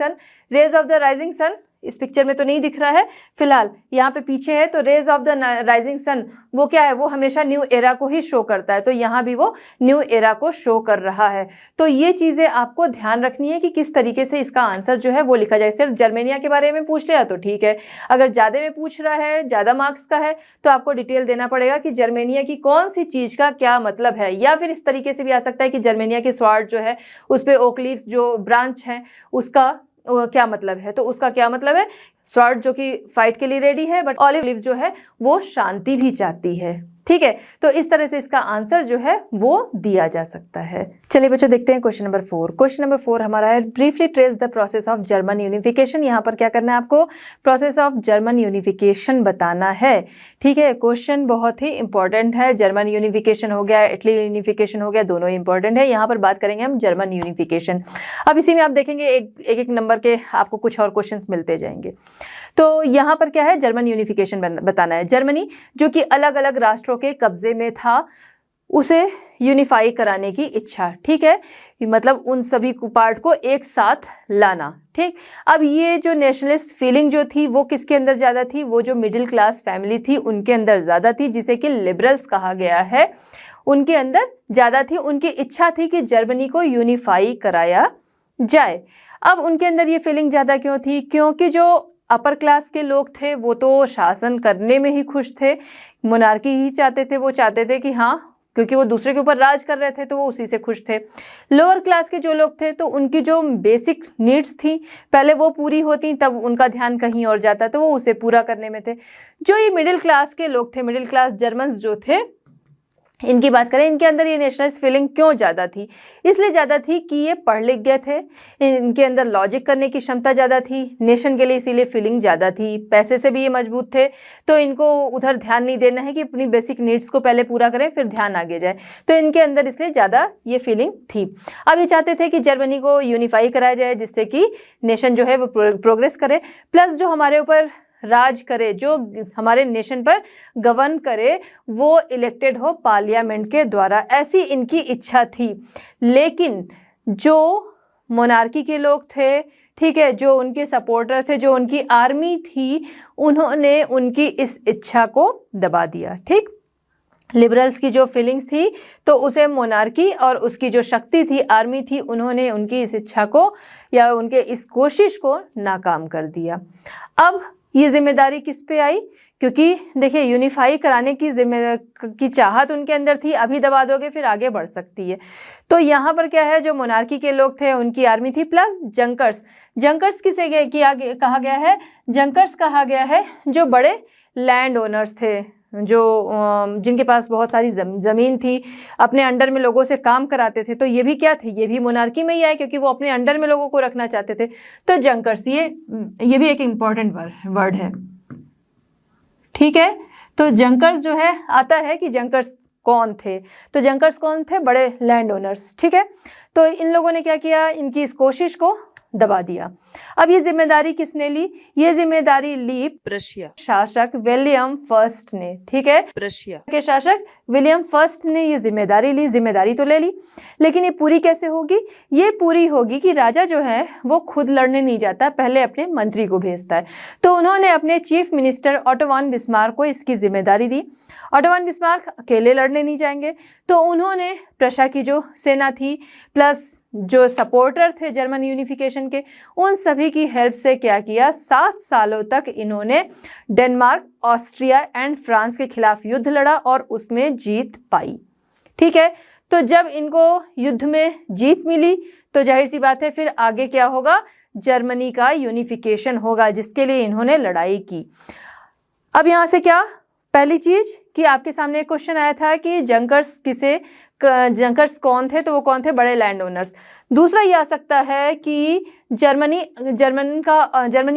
sun, इस पिक्चर में तो नहीं दिख रहा है फिलहाल, यहाँ पे पीछे है। तो rays of the rising sun वो क्या है, वो हमेशा न्यू एरा को ही शो करता है, तो यहाँ भी वो न्यू एरा को शो कर रहा है। तो ये चीज़ें आपको ध्यान रखनी है कि किस तरीके से इसका आंसर जो है वो लिखा जाए। सिर्फ जर्मेनिया के बारे में पूछ लिया तो ठीक है, अगर ज़्यादा में पूछ रहा है, ज़्यादा मार्क्स का है, तो आपको डिटेल देना पड़ेगा कि जर्मेनिया की कौन सी चीज़ का क्या मतलब है। या फिर इस तरीके से भी आ सकता है कि जर्मेनिया के स्वॉर्ड जो है उस पर ओक लीव्स जो ब्रांच है उसका क्या मतलब है, तो उसका क्या मतलब है, स्वॉर्ड जो कि फाइट के लिए रेडी है, बट ऑलिव लीव्स जो है वो शांति भी चाहती है, ठीक है। तो इस तरह से इसका आंसर जो है वो दिया जा सकता है। चलिए बच्चों देखते हैं क्वेश्चन नंबर 4। क्वेश्चन नंबर 4 हमारा है briefly trace the process of German unification. यहाँ पर क्या करना है आपको, प्रोसेस ऑफ जर्मन यूनिफिकेशन बताना है, ठीक है। क्वेश्चन बहुत ही इंपॉर्टेंट है, जर्मन यूनिफिकेशन हो गया, इटली यूनिफिकेशन हो गया, दोनों ही इंपॉर्टेंट है। यहाँ पर बात करेंगे हम जर्मन यूनिफिकेशन। अब इसी में आप देखेंगे एक नंबर के आपको कुछ और क्वेश्चन मिलते जाएंगे। तो यहाँ पर क्या है, जर्मन यूनिफिकेशन बताना है। जर्मनी जो कि अलग अलग राष्ट्रों के कब्जे में था, उसे यूनिफाई कराने की इच्छा, ठीक है, मतलब उन सभी पार्ट को एक साथ लाना, ठीक। अब ये जो नेशनलिस्ट फीलिंग जो थी वो किसके अंदर ज़्यादा थी, वो जो मिडिल क्लास फैमिली थी उनके अंदर ज़्यादा थी, जिसे कि लिबरल्स कहा गया है, उनके अंदर ज़्यादा थी। उनकी इच्छा थी कि जर्मनी को यूनिफाई कराया जाए। अब उनके अंदर ये फीलिंग ज़्यादा क्यों थी, क्योंकि जो अपर क्लास के लोग थे वो तो शासन करने में ही खुश थे, मोनार्की ही चाहते थे, वो चाहते थे कि हाँ क्योंकि वो दूसरे के ऊपर राज कर रहे थे तो वो उसी से खुश थे। लोअर क्लास के जो लोग थे तो उनकी जो बेसिक नीड्स थी पहले वो पूरी होती, तब उनका ध्यान कहीं और जाता, तो वो उसे पूरा करने में थे। जो ये मिडिल क्लास के लोग थे, मिडिल क्लास जर्मन्स जो थे, इनकी बात करें, इनके अंदर ये नेशनलिस्ट फीलिंग क्यों ज़्यादा थी? इसलिए ज़्यादा थी कि ये पढ़ लिख गए थे, इनके अंदर लॉजिक करने की क्षमता ज़्यादा थी, नेशन के लिए इसीलिए फीलिंग ज़्यादा थी, पैसे से भी ये मजबूत थे, तो इनको उधर ध्यान नहीं देना है कि अपनी बेसिक नीड्स को पहले पूरा करें फिर ध्यान आगे जाए, तो इनके अंदर इसलिए ज़्यादा ये फीलिंग थी। अब ये चाहते थे कि जर्मनी को यूनिफाई कराया जाए जिससे कि नेशन जो है वो प्रोग्रेस करे, प्लस जो हमारे ऊपर राज करे, जो हमारे नेशन पर गवर्न करे, वो इलेक्टेड हो पार्लियामेंट के द्वारा, ऐसी इनकी इच्छा थी। लेकिन जो मोनार्की के लोग थे, ठीक है, जो उनके सपोर्टर थे, जो उनकी आर्मी थी, उन्होंने उनकी इस इच्छा को दबा दिया। ठीक, लिबरल्स की जो फीलिंग्स थी तो उसे मोनार्की और उसकी जो शक्ति थी, आर्मी थी, उन्होंने उनकी इस इच्छा को या उनके इस कोशिश को नाकाम कर दिया। अब ये जिम्मेदारी किस पे आई? क्योंकि देखिए यूनिफाई कराने की चाहत उनके अंदर थी, अभी दबा दोगे फिर आगे बढ़ सकती है। तो यहाँ पर क्या है, जो मोनार्की के लोग थे उनकी आर्मी थी, प्लस जंकर्स किसे कहा गया है? जंकर्स कहा गया है जो बड़े लैंड ओनर्स थे, जो जिनके पास बहुत सारी ज़मीन थी, अपने अंडर में लोगों से काम कराते थे। तो ये भी क्या थे? ये भी मोनार्की में ही आए क्योंकि वो अपने अंडर में लोगों को रखना चाहते थे। तो जंकर्स, ये भी एक इम्पॉर्टेंट वर्ड है। ठीक है, तो जंकर्स जो है आता है कि जंकर्स कौन थे? तो जंकर्स कौन थे? बड़े लैंड ओनर्स। ठीक है, तो इन लोगों ने क्या किया? इनकी इस कोशिश को दबा दिया। अब ये जिम्मेदारी किसने ली? ये जिम्मेदारी ली प्रशिया शासक विलियम फर्स्ट ने। ठीक है, प्रशिया के शासक विलियम फर्स्ट ने ये जिम्मेदारी ली। जिम्मेदारी तो ले ली, लेकिन ये पूरी कैसे होगी? ये पूरी होगी कि राजा जो है वो खुद लड़ने नहीं जाता, पहले अपने मंत्री को भेजता है। तो उन्होंने अपने chief minister auto von Bismarck को इसकी जिम्मेदारी दी। ऑटो वन बिस्मार्क अकेले लड़ने नहीं जाएंगे, तो उन्होंने प्रशा की जो सेना थी प्लस जो सपोर्टर थे जर्मन यूनिफिकेशन के, उन सभी की हेल्प से क्या किया? 7 सालों तक इन्होंने डेनमार्क, ऑस्ट्रिया एंड फ्रांस के खिलाफ युद्ध लड़ा और उसमें जीत पाई। ठीक है, तो जब इनको युद्ध में जीत मिली तो जाहिर सी बात है फिर आगे क्या होगा? जर्मनी का यूनिफिकेशन होगा, जिसके लिए इन्होंने लड़ाई की। अब यहाँ से क्या पहली चीज कि आपके सामने एक क्वेश्चन आया था कि जंकर्स कौन थे? तो वो कौन थे? बड़े लैंड ओनर्स। दूसरा ये आ सकता है कि जर्मनी का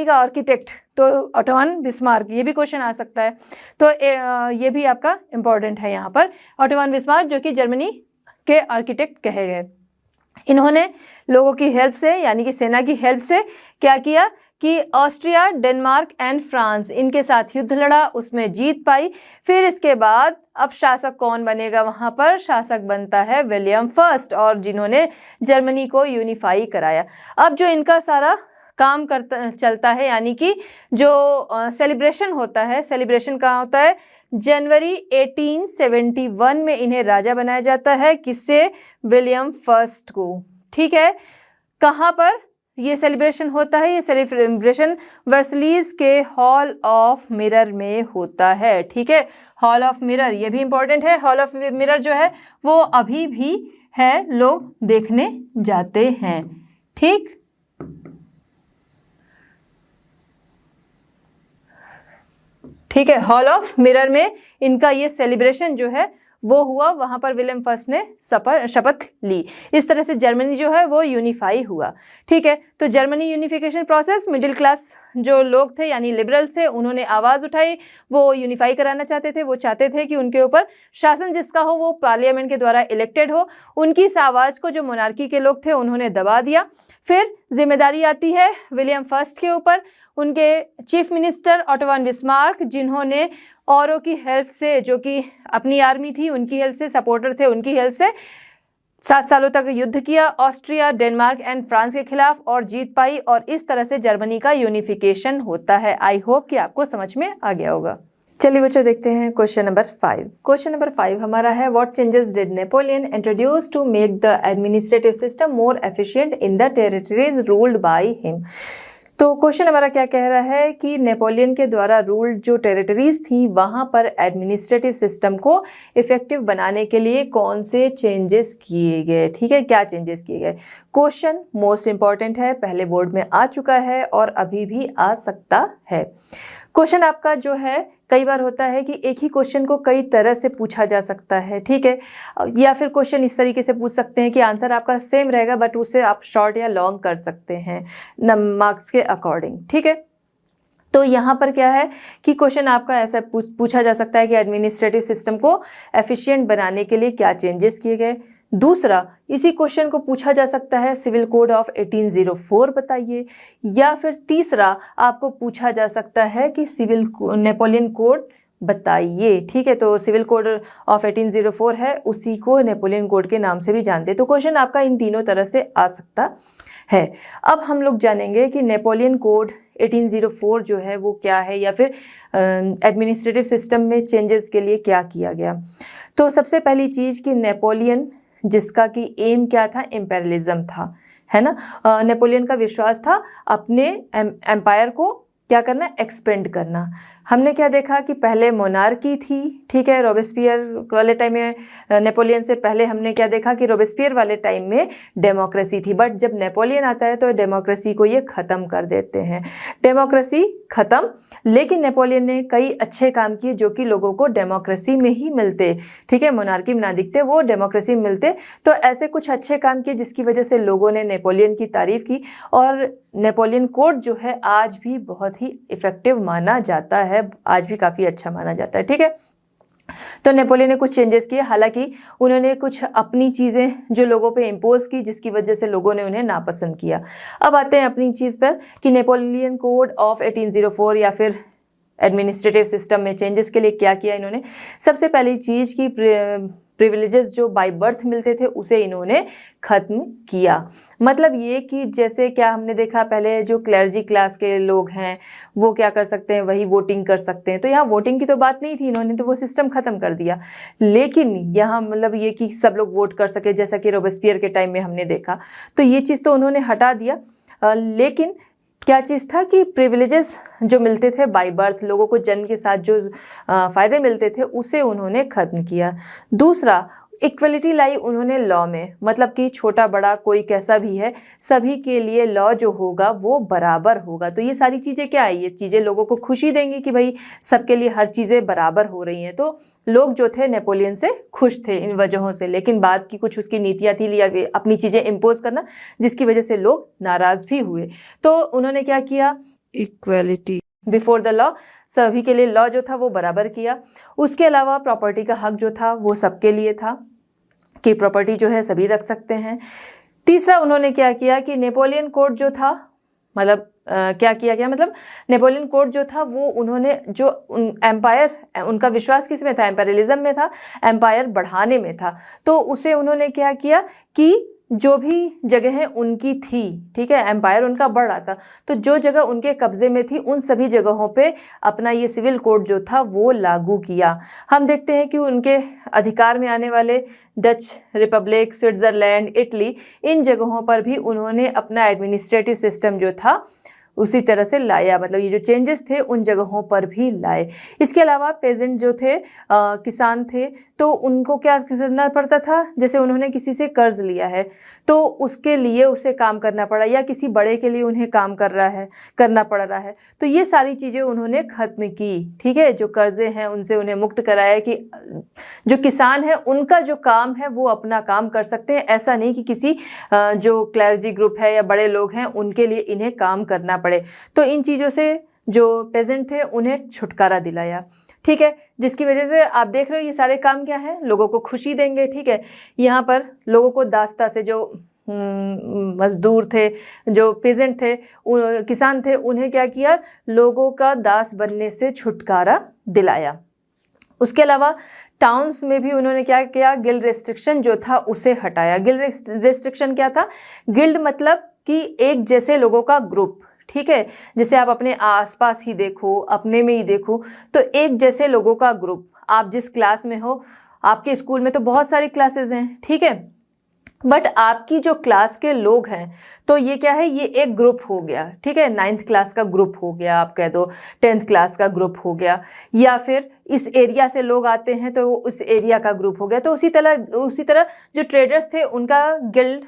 आर्किटेक्ट तो ऑटो वन बिस्मार्क, ये भी क्वेश्चन आ सकता है। तो ये भी आपका इम्पोर्टेंट है यहाँ पर, ऑटो वन बिस्मार्क जो कि जर्मनी के आर्किटेक्ट कहे गए। इन्होंने लोगों की हेल्प से, यानी कि सेना की हेल्प से क्या किया कि ऑस्ट्रिया, डेनमार्क एंड फ्रांस, इनके साथ युद्ध लड़ा, उसमें जीत पाई। फिर इसके बाद अब शासक कौन बनेगा? वहाँ पर शासक बनता है विलियम फर्स्ट, और जिन्होंने जर्मनी को यूनिफाई कराया। अब जो इनका सारा काम चलता है, यानी कि जो सेलिब्रेशन होता है, सेलिब्रेशन कहाँ होता है? जनवरी 1871 में इन्हें राजा बनाया जाता है। किससे? विलियम फर्स्ट को। ठीक है, कहाँ पर ये सेलिब्रेशन होता है? ये सेलिब्रेशन वर्सलीज के हॉल ऑफ मिरर में होता है। ठीक है, हॉल ऑफ मिरर ये भी इंपॉर्टेंट है। हॉल ऑफ मिरर जो है वो अभी भी है, लोग देखने जाते हैं। ठीक, ठीक है, हॉल ऑफ मिरर में इनका ये सेलिब्रेशन जो है वो हुआ, वहां पर विलियम फर्स्ट ने शपथ ली। इस तरह से जर्मनी जो है वो यूनिफाई हुआ। ठीक है, तो Germany unification process, middle class जो लोग थे यानी लिबरल्स थे, उन्होंने आवाज़ उठाई, वो यूनिफाई कराना चाहते थे। वो चाहते थे कि उनके ऊपर शासन जिसका हो वो पार्लियामेंट के द्वारा इलेक्टेड हो। उनकी इस आवाज़ को जो मोनार्की के लोग थे उन्होंने दबा दिया। फिर जिम्मेदारी आती है विलियम फर्स्ट के ऊपर, उनके chief minister auto von Bismarck, जिन्होंने औरों की हेल्प से, जो कि अपनी आर्मी थी उनकी हेल्प से, सपोर्टर थे उनकी हेल्प से 7 सालों तक युद्ध किया ऑस्ट्रिया, डेनमार्क एंड फ्रांस के खिलाफ और जीत पाई, और इस तरह से जर्मनी का यूनिफिकेशन होता है। आई होप कि आपको समझ में आ गया होगा। चलिए बच्चों देखते हैं क्वेश्चन नंबर 5। क्वेश्चन नंबर 5 हमारा है, what changes did Napoleon introduce to make the administrative system more efficient in the territories ruled by him. तो क्वेश्चन हमारा क्या कह रहा है कि नेपोलियन के द्वारा रूल्ड जो टेरिटरीज थी वहाँ पर एडमिनिस्ट्रेटिव सिस्टम को इफेक्टिव बनाने के लिए कौन से चेंजेस किए गए, ठीक है, क्या चेंजेस किए गए। क्वेश्चन मोस्ट इंपॉर्टेंट है, पहले बोर्ड में आ चुका है और अभी भी आ सकता है। क्वेश्चन आपका जो है कई बार होता है कि एक ही क्वेश्चन को कई तरह से पूछा जा सकता है, ठीक है, या फिर क्वेश्चन इस तरीके से पूछ सकते हैं कि आंसर आपका सेम रहेगा बट उसे आप शॉर्ट या लॉन्ग कर सकते हैं मार्क्स के अकॉर्डिंग, ठीक है। तो यहाँ पर क्या है कि क्वेश्चन आपका ऐसा पूछा जा सकता है कि एडमिनिस्ट्रेटिव सिस्टम को एफिशिएंट बनाने के लिए क्या चेंजेस किए गए। दूसरा, इसी क्वेश्चन को पूछा जा सकता है सिविल कोड ऑफ 1804 बताइए, या फिर तीसरा आपको पूछा जा सकता है कि नेपोलियन कोड बताइए, ठीक है। तो सिविल कोड ऑफ 1804 है, उसी को नेपोलियन कोड के नाम से भी जानते हैं। तो क्वेश्चन आपका इन तीनों तरह से आ सकता है। अब हम लोग जानेंगे कि नेपोलियन कोड 1804 जो है वो क्या है, या फिर एडमिनिस्ट्रेटिव सिस्टम में चेंजेस के लिए क्या किया गया। तो सबसे पहली चीज़ कि नेपोलियन जिसका कि एम क्या था, एम्पायरलिज्म था, है ना। नेपोलियन का विश्वास था अपने एम्पायर को क्या करना, एक्सपेंड करना। हमने क्या देखा कि पहले मोनार्की थी, ठीक है, रोबेस्पियर वाले टाइम में, नेपोलियन से पहले हमने क्या देखा कि रोबेस्पियर वाले टाइम में डेमोक्रेसी थी, बट जब नेपोलियन आता है तो डेमोक्रेसी को ये ख़त्म कर देते हैं। डेमोक्रेसी ख़त्म, लेकिन नेपोलियन ने कई अच्छे काम किए जो कि लोगों को डेमोक्रेसी में ही मिलते, ठीक है, मोनार्की में ना दिखते, वो डेमोक्रेसी में मिलते। तो ऐसे कुछ अच्छे काम किए जिसकी वजह से लोगों ने नेपोलियन की तारीफ़ की, और नेपोलियन कोड जो है आज भी बहुत ही इफ़ेक्टिव माना जाता है, आज भी काफ़ी अच्छा माना जाता है, ठीक है। तो नेपोलियन ने कुछ चेंजेस किए, हालांकि उन्होंने कुछ अपनी चीज़ें जो लोगों पे इम्पोज की जिसकी वजह से लोगों ने उन्हें नापसंद किया। अब आते हैं अपनी चीज़ पर कि नेपोलियन कोड ऑफ 1804 या फिर एडमिनिस्ट्रेटिव सिस्टम में चेंजेस के लिए क्या किया इन्होंने। सबसे पहली चीज़ की प्रिविलेजेस जो बाय बर्थ मिलते थे उसे इन्होंने ख़त्म किया। मतलब ये कि जैसे क्या हमने देखा पहले जो क्लर्जी क्लास के लोग हैं वो क्या कर सकते हैं, वही वोटिंग कर सकते हैं। तो यहाँ वोटिंग की तो बात नहीं थी, इन्होंने तो वो सिस्टम ख़त्म कर दिया। लेकिन यहाँ मतलब ये कि सब लोग वोट कर सके, जैसा कि रोबेस्पियर के टाइम में हमने देखा, तो ये चीज़ तो उन्होंने हटा दिया। लेकिन क्या चीज़ था कि प्रिविलेजेस जो मिलते थे बाय बर्थ, लोगों को जन्म के साथ जो फ़ायदे मिलते थे उसे उन्होंने ख़त्म किया। दूसरा, इक्वलिटी लाई उन्होंने लॉ में, मतलब कि छोटा बड़ा कोई कैसा भी है, सभी के लिए लॉ जो होगा वो बराबर होगा। तो ये सारी चीज़ें क्या है, ये चीज़ें लोगों को खुशी देंगी कि भाई सबके लिए हर चीज़ें बराबर हो रही हैं। तो लोग जो थे नेपोलियन से खुश थे इन वजहों से, लेकिन बाद की कुछ उसकी नीतियाँ थी या अपनी चीज़ें इम्पोज करना, जिसकी वजह से लोग नाराज़ भी हुए। तो उन्होंने क्या किया, इक्वलिटी बिफोर द लॉ, सभी के लिए लॉ जो था वो बराबर किया। उसके अलावा प्रॉपर्टी का हक जो था वो सबके लिए था कि प्रॉपर्टी जो है सभी रख सकते हैं। तीसरा, उन्होंने क्या किया कि नेपोलियन कोड जो था, मतलब क्या किया गया, मतलब नेपोलियन कोड जो था वो उन्होंने जो एम्पायर, उनका विश्वास किस में था, एम्पायरलिज्म में था, एम्पायर बढ़ाने में था। तो उसे उन्होंने क्या किया कि जो भी जगहें उनकी थी, ठीक है, एम्पायर उनका बढ़ रहा था, तो जो जगह उनके कब्जे में थी उन सभी जगहों पे अपना ये सिविल कोड जो था वो लागू किया। हम देखते हैं कि उनके अधिकार में आने वाले डच रिपब्लिक, स्विट्ज़रलैंड, इटली, इन जगहों पर भी उन्होंने अपना एडमिनिस्ट्रेटिव सिस्टम जो था उसी तरह से लाया, मतलब ये जो चेंजेस थे उन जगहों पर भी लाए। इसके अलावा पेजेंट जो थे, किसान थे, तो उनको क्या करना पड़ता था, जैसे उन्होंने किसी से कर्ज लिया है तो उसके लिए उसे काम करना पड़ा, या किसी बड़े के लिए उन्हें काम करना पड़ रहा है, तो ये सारी चीज़ें उन्होंने ख़त्म की, ठीक है। जो कर्जे हैं उनसे उन्हें मुक्त कराया कि जो किसान है उनका जो काम है वो अपना काम कर सकते हैं, ऐसा नहीं कि किसी जो क्लर्जी ग्रुप है या बड़े लोग हैं उनके लिए इन्हें काम करना पड़े। तो इन चीज़ों से जो पेजेंट थे उन्हें छुटकारा दिलाया, ठीक है, जिसकी वजह से आप देख रहे हो ये सारे काम क्या है, लोगों को खुशी देंगे, ठीक है। यहाँ पर लोगों को दास्ता से जो मजदूर थे, जो पेजेंट थे, किसान थे, उन्हें क्या किया, लोगों का दास बनने से छुटकारा दिलाया। उसके अलावा टाउन्स में भी उन्होंने क्या किया, गिल्ड रेस्ट्रिक्शन जो था उसे हटाया। गिल्ड रेस्ट्रिक्शन क्या था, गिल्ड मतलब कि एक जैसे लोगों का ग्रुप, ठीक है, जैसे आप अपने आसपास ही देखो, अपने में ही देखो, तो एक जैसे लोगों का ग्रुप, आप जिस क्लास में हो, आपके स्कूल में तो बहुत सारी क्लासेस हैं, ठीक है, बट आपकी जो क्लास के लोग हैं तो ये क्या है, ये एक ग्रुप हो गया, ठीक है, 9th क्लास का ग्रुप हो गया, आप कह दो 10th क्लास का ग्रुप हो गया, या फिर इस एरिया से लोग आते हैं तो उस एरिया का ग्रुप हो गया। तो उसी तरह जो ट्रेडर्स थे उनका गिल्ड,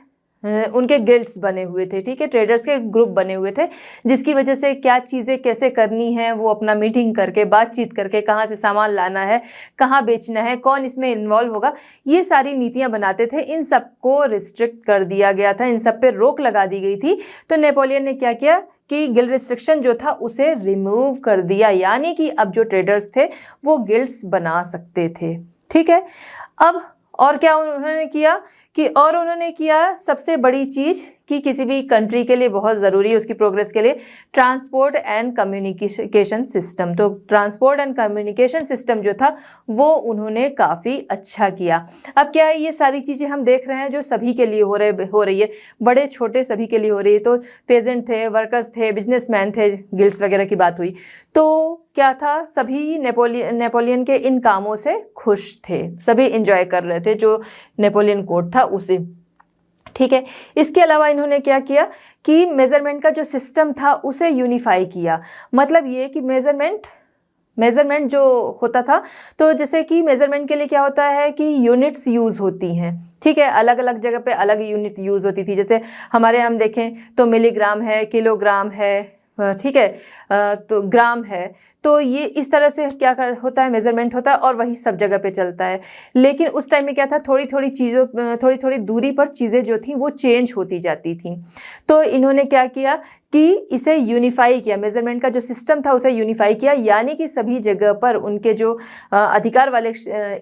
उनके गिल्ड्स बने हुए थे, ठीक है, ट्रेडर्स के ग्रुप बने हुए थे, जिसकी वजह से क्या चीज़ें कैसे करनी है वो अपना मीटिंग करके, बातचीत करके, कहाँ से सामान लाना है, कहाँ बेचना है, कौन इसमें इन्वॉल्व होगा, ये सारी नीतियाँ बनाते थे। इन सबको रिस्ट्रिक्ट कर दिया गया था, इन सब पे रोक लगा दी गई थी। तो नेपोलियन ने क्या किया कि गिल्ड रिस्ट्रिक्शन जो था उसे रिमूव कर दिया, यानी कि अब जो ट्रेडर्स थे वो गिल्ड्स बना सकते थे, ठीक है। अब और क्या उन्होंने किया सबसे बड़ी चीज़ कि किसी भी कंट्री के लिए बहुत ज़रूरी है उसकी प्रोग्रेस के लिए ट्रांसपोर्ट एंड कम्युनिकेशन सिस्टम। तो ट्रांसपोर्ट एंड कम्युनिकेशन सिस्टम जो था वो उन्होंने काफ़ी अच्छा किया। अब क्या है, ये सारी चीज़ें हम देख रहे हैं जो सभी के लिए हो रही है, बड़े छोटे सभी के लिए हो रही है। तो पेजेंट थे, वर्कर्स थे, बिजनेसमैन थे, गिल्ड्स वगैरह की बात हुई। तो क्या था, सभी नेपोलियन के इन कामों से खुश थे, सभी इंजॉय कर रहे थे जो नेपोलियन कोड था उसे, ठीक है। इसके अलावा इन्होंने क्या किया कि मेजरमेंट का जो सिस्टम था उसे यूनिफाई किया। मतलब ये कि मेजरमेंट जो होता था, तो जैसे कि मेजरमेंट के लिए क्या होता है कि यूनिट्स यूज़ होती हैं, ठीक है, अलग अलग जगह पे अलग यूनिट यूज़ होती थी। जैसे हमारे हम देखें तो मिलीग्राम है, किलोग्राम है, ठीक है, तो ग्राम है। तो ये इस तरह से क्या होता है, मेजरमेंट होता है और वही सब जगह पे चलता है। लेकिन उस टाइम में क्या था, थोड़ी थोड़ी दूरी पर चीज़ें जो थी वो चेंज होती जाती थी। तो इन्होंने क्या किया कि इसे यूनिफाई किया, मेजरमेंट का जो सिस्टम था उसे यूनिफाई किया, यानी कि सभी जगह पर उनके जो अधिकार वाले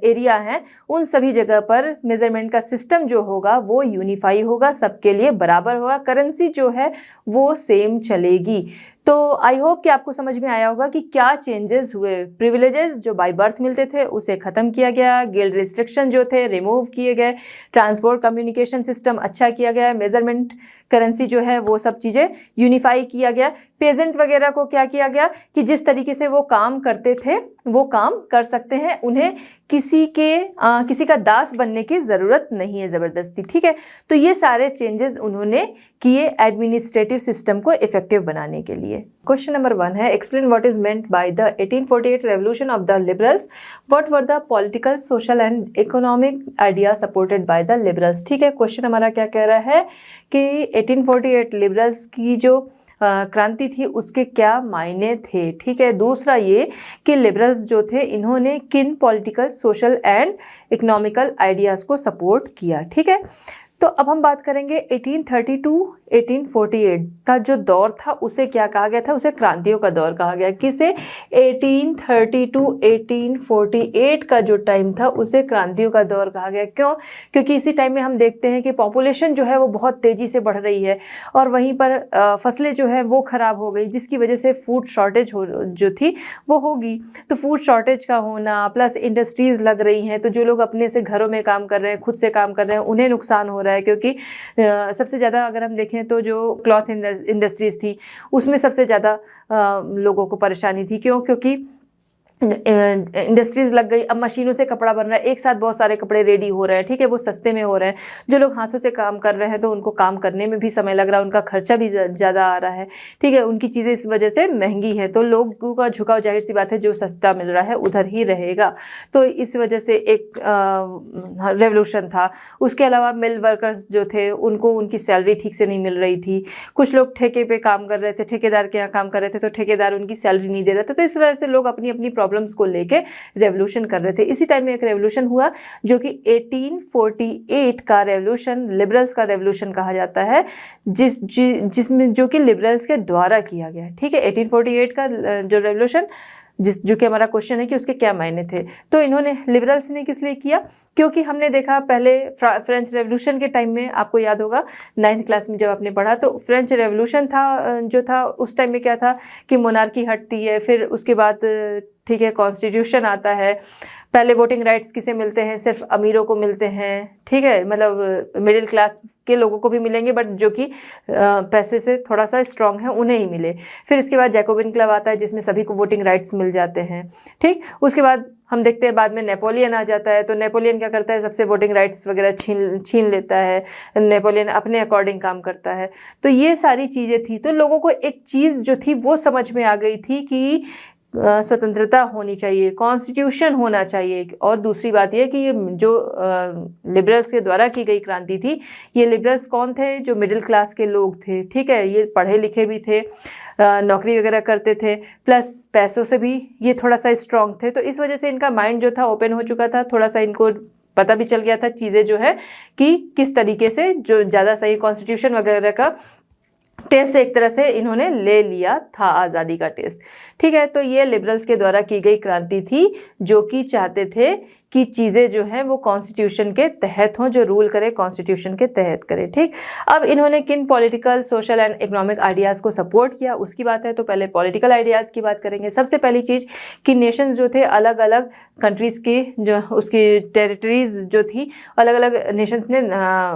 एरिया हैं उन सभी जगह पर मेजरमेंट का सिस्टम जो होगा वो यूनिफाई होगा, सबके लिए बराबर होगा, करेंसी जो है वो सेम चलेगी। तो आई होप कि आपको समझ में आया होगा कि क्या चेंजेस हुए। प्रिविलेजेस जो बाय बर्थ मिलते थे उसे ख़त्म किया गया, गिल्ड रिस्ट्रिक्शन जो थे रिमूव किए गए, ट्रांसपोर्ट कम्युनिकेशन सिस्टम अच्छा किया गया, मेजरमेंट करेंसी जो है वो सब चीज़ें यूनिफाई किया गया। पेजेंट वगैरह को क्या किया गया कि जिस तरीके से वो काम करते थे वो काम कर सकते हैं, उन्हें किसी का दास बनने की ज़रूरत नहीं है ज़बरदस्ती, ठीक है। तो ये सारे चेंजेस उन्होंने किए एडमिनिस्ट्रेटिव सिस्टम को इफेक्टिव बनाने के लिए। क्वेश्चन नंबर 1 है, explain what is meant by the 1848 revolution of the liberals, what were the political, social and economic idea supported by the liberals. ठीक है, क्वेश्चन हमारा क्या कह रहा है कि 1848 लिबरल्स की जो क्रांति थी उसके क्या मायने थे। ठीक है, दूसरा ये कि लिबरल्स जो थे इन्होंने किन political, social and economical ideas को सपोर्ट किया। ठीक है, तो अब हम बात करेंगे 1832 1848 का जो दौर था उसे क्या कहा गया था, उसे क्रांतियों का दौर कहा गया। किसे? 1832 1848 का जो टाइम था उसे क्रांतियों का दौर कहा गया। क्यों? क्योंकि इसी टाइम में हम देखते हैं कि पॉपुलेशन जो है वो बहुत तेज़ी से बढ़ रही है और वहीं पर फसलें जो है वो ख़राब हो गई, जिसकी वजह से फूड शॉर्टेज जो थी वो होगी। तो फूड शॉर्टेज का होना प्लस इंडस्ट्रीज़ लग रही हैं, तो जो लोग अपने से घरों में काम कर रहे हैं, खुद से काम कर रहे हैं, उन्हें नुकसान हो रहा है। क्योंकि सबसे ज़्यादा अगर हम देखें तो जो क्लॉथ इंडस्ट्रीज़ थी उसमें सबसे ज़्यादा लोगों को परेशानी थी। क्यों? क्योंकि इंडस्ट्रीज़ लग गई, अब मशीनों से कपड़ा बन रहा है, एक साथ बहुत सारे कपड़े रेडी हो रहे हैं। ठीक है, वो सस्ते में हो रहे हैं। जो लोग हाथों से काम कर रहे हैं तो उनको काम करने में भी समय लग रहा है, उनका खर्चा भी ज़्यादा आ रहा है। ठीक है, उनकी चीज़ें इस वजह से महंगी है, तो लोगों का झुकाव जाहिर सी बात है जो सस्ता मिल रहा है उधर ही रहेगा। तो इस वजह से एक रेवोल्यूशन था। उसके अलावा मिल वर्कर्स जो थे उनको उनकी सैलरी ठीक से नहीं मिल रही थी। कुछ लोग ठेके पे काम कर रहे थे, ठेकेदार के यहाँ काम कर रहे थे, तो ठेकेदार उनकी सैलरी नहीं दे रहे थे। तो इस तरह से लोग अपनी अपनी प्रॉब्लम्स को लेके रेवोल्यूशन कर रहे थे। इसी टाइम में एक रेवोल्यूशन हुआ जो कि 1848 का रेवोल्यूशन, लिबरल्स का रेवोल्यूशन कहा जाता है, जिसमें जो कि लिबरल्स के द्वारा किया गया। ठीक है, 1848 का जो रेवोल्यूशन, जो कि हमारा क्वेश्चन है कि उसके क्या मायने थे। तो इन्होंने, लिबरल्स ने किस लिए किया? क्योंकि हमने देखा पहले फ्रेंच रेवोल्यूशन के टाइम में, आपको याद होगा 9th क्लास में जब आपने पढ़ा, तो फ्रेंच रेवोल्यूशन था जो था उस टाइम में क्या था कि मोनार्की हटती है, फिर उसके बाद ठीक है कॉन्स्टिट्यूशन आता है। पहले वोटिंग राइट्स किसे मिलते हैं? सिर्फ अमीरों को मिलते हैं। ठीक है, मतलब मिडिल क्लास के लोगों को भी मिलेंगे, बट जो कि पैसे से थोड़ा सा स्ट्रांग है उन्हें ही मिले। फिर इसके बाद जैकोबिन क्लब आता है जिसमें सभी को वोटिंग राइट्स मिल जाते हैं। ठीक, उसके बाद हम देखते हैं बाद में नेपोलियन आ जाता है, तो नेपोलियन क्या करता है, सबसे वोटिंग राइट्स वगैरह छीन लेता है, नेपोलियन अपने अकॉर्डिंग काम करता है। तो ये सारी चीज़ें थी, तो लोगों को एक चीज़ जो थी वो समझ में आ गई थी कि स्वतंत्रता होनी चाहिए, कॉन्स्टिट्यूशन होना चाहिए। और दूसरी बात यह कि ये जो लिबरल्स के द्वारा की गई क्रांति थी, ये लिबरल्स कौन थे, जो मिडिल क्लास के लोग थे, ठीक है, ये पढ़े लिखे भी थे, नौकरी वगैरह करते थे, प्लस पैसों से भी ये थोड़ा सा स्ट्रांग थे। तो इस वजह से इनका माइंड जो था ओपन हो चुका था, थोड़ा सा इनको पता भी चल गया था चीज़ें जो है कि किस तरीके से जो ज़्यादा सही कॉन्स्टिट्यूशन वगैरह का टेस्ट एक तरह से इन्होंने ले लिया था, आज़ादी का टेस्ट, ठीक है। तो ये लिबरल्स के द्वारा की गई क्रांति थी, जो कि चाहते थे कि चीज़ें जो हैं वो कॉन्स्टिट्यूशन के तहत हों, जो रूल करे कॉन्स्टिट्यूशन के तहत करे, ठीक। अब इन्होंने किन political, social and economic ideas को सपोर्ट किया, उसकी बात है। तो पहले पॉलिटिकल आइडियाज़ की बात करेंगे। सबसे पहली चीज़ कि नेशंस जो थे, अलग अलग कंट्रीज़ की जो उसकी टेरिटरीज़ जो थी, अलग अलग नेशंस ने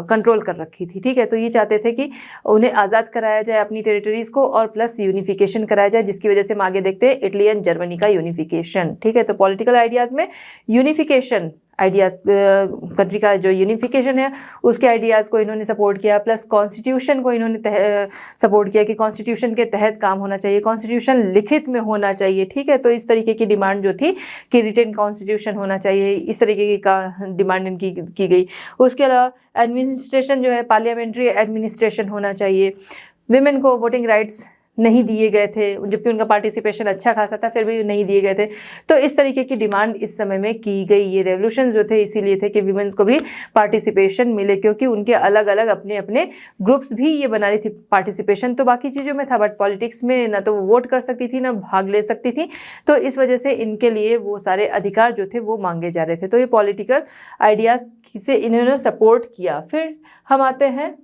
कंट्रोल कर रखी थी, ठीक है। तो ये चाहते थे कि उन्हें आज़ाद कराया जाए अपनी टेरिटरीज़ को, और प्लस यूनिफिकेशन कराया जाए, जिसकी वजह से हम आगे देखते हैं इटली एंड जर्मनी का यूनिफिकेशन, ठीक है। तो पॉलिटिकल आइडियाज़ में यूनिफिकेशन आइडियाज़, कंट्री का जो यूनिफिकेशन है उसके आइडियाज़ को इन्होंने सपोर्ट किया, प्लस कॉन्स्टिट्यूशन को इन्होंने सपोर्ट किया कि कॉन्स्टिट्यूशन के तहत काम होना चाहिए, कॉन्स्टिट्यूशन लिखित में होना चाहिए, ठीक है। तो इस तरीके की डिमांड जो थी कि रिटन कॉन्स्टिट्यूशन होना चाहिए, इस तरीके की का डिमांड इनकी की गई। उसके अलावा एडमिनिस्ट्रेशन जो है, पार्लियामेंट्री एडमिनिस्ट्रेशन होना चाहिए। विमेन को वोटिंग राइट्स नहीं दिए गए थे, जबकि उनका पार्टिसिपेशन अच्छा खासा था, फिर भी नहीं दिए गए थे। तो इस तरीके की डिमांड इस समय में की गई। ये रेवोल्यूशन जो थे इसीलिए थे कि विमेंस को भी पार्टिसिपेशन मिले, क्योंकि उनके अलग अलग अपने अपने ग्रुप्स भी ये बना रही थी। पार्टिसिपेशन तो बाकी चीज़ों में था, बट पॉलिटिक्स में ना तो वो वोट कर सकती थी, ना भाग ले सकती थी। तो इस वजह से इनके लिए वो सारे अधिकार जो थे वो मांगे जा रहे थे। तो ये पॉलिटिकल आइडियाज़ से इन्होंने सपोर्ट किया। फिर हम आते हैं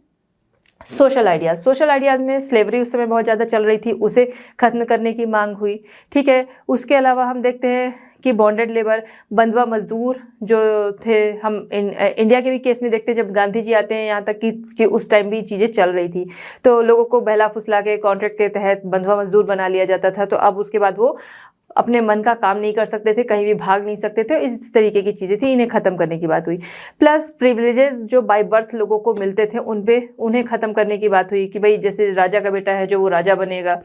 सोशल आइडियाज़। सोशल आइडियाज़ में स्लेवरी उस समय बहुत ज़्यादा चल रही थी, उसे ख़त्म करने की मांग हुई, ठीक है। उसके अलावा हम देखते हैं कि बॉन्डेड लेबर, बंधुआ मजदूर जो थे, हम इंडिया के भी केस में देखते हैं, जब गांधी जी आते हैं यहाँ तक कि उस टाइम भी चीज़ें चल रही थी, तो लोगों को बहला फुसला के कॉन्ट्रैक्ट के तहत बंधुआ मजदूर बना लिया जाता था। तो अब उसके बाद वो अपने मन का काम नहीं कर सकते थे, कहीं भी भाग नहीं सकते थे, इस तरीके की चीज़ें थी, इन्हें ख़त्म करने की बात हुई। प्लस प्रिविलेजेस जो बाय बर्थ लोगों को मिलते थे उन्हें ख़त्म करने की बात हुई कि भाई जैसे राजा का बेटा है जो वो राजा बनेगा,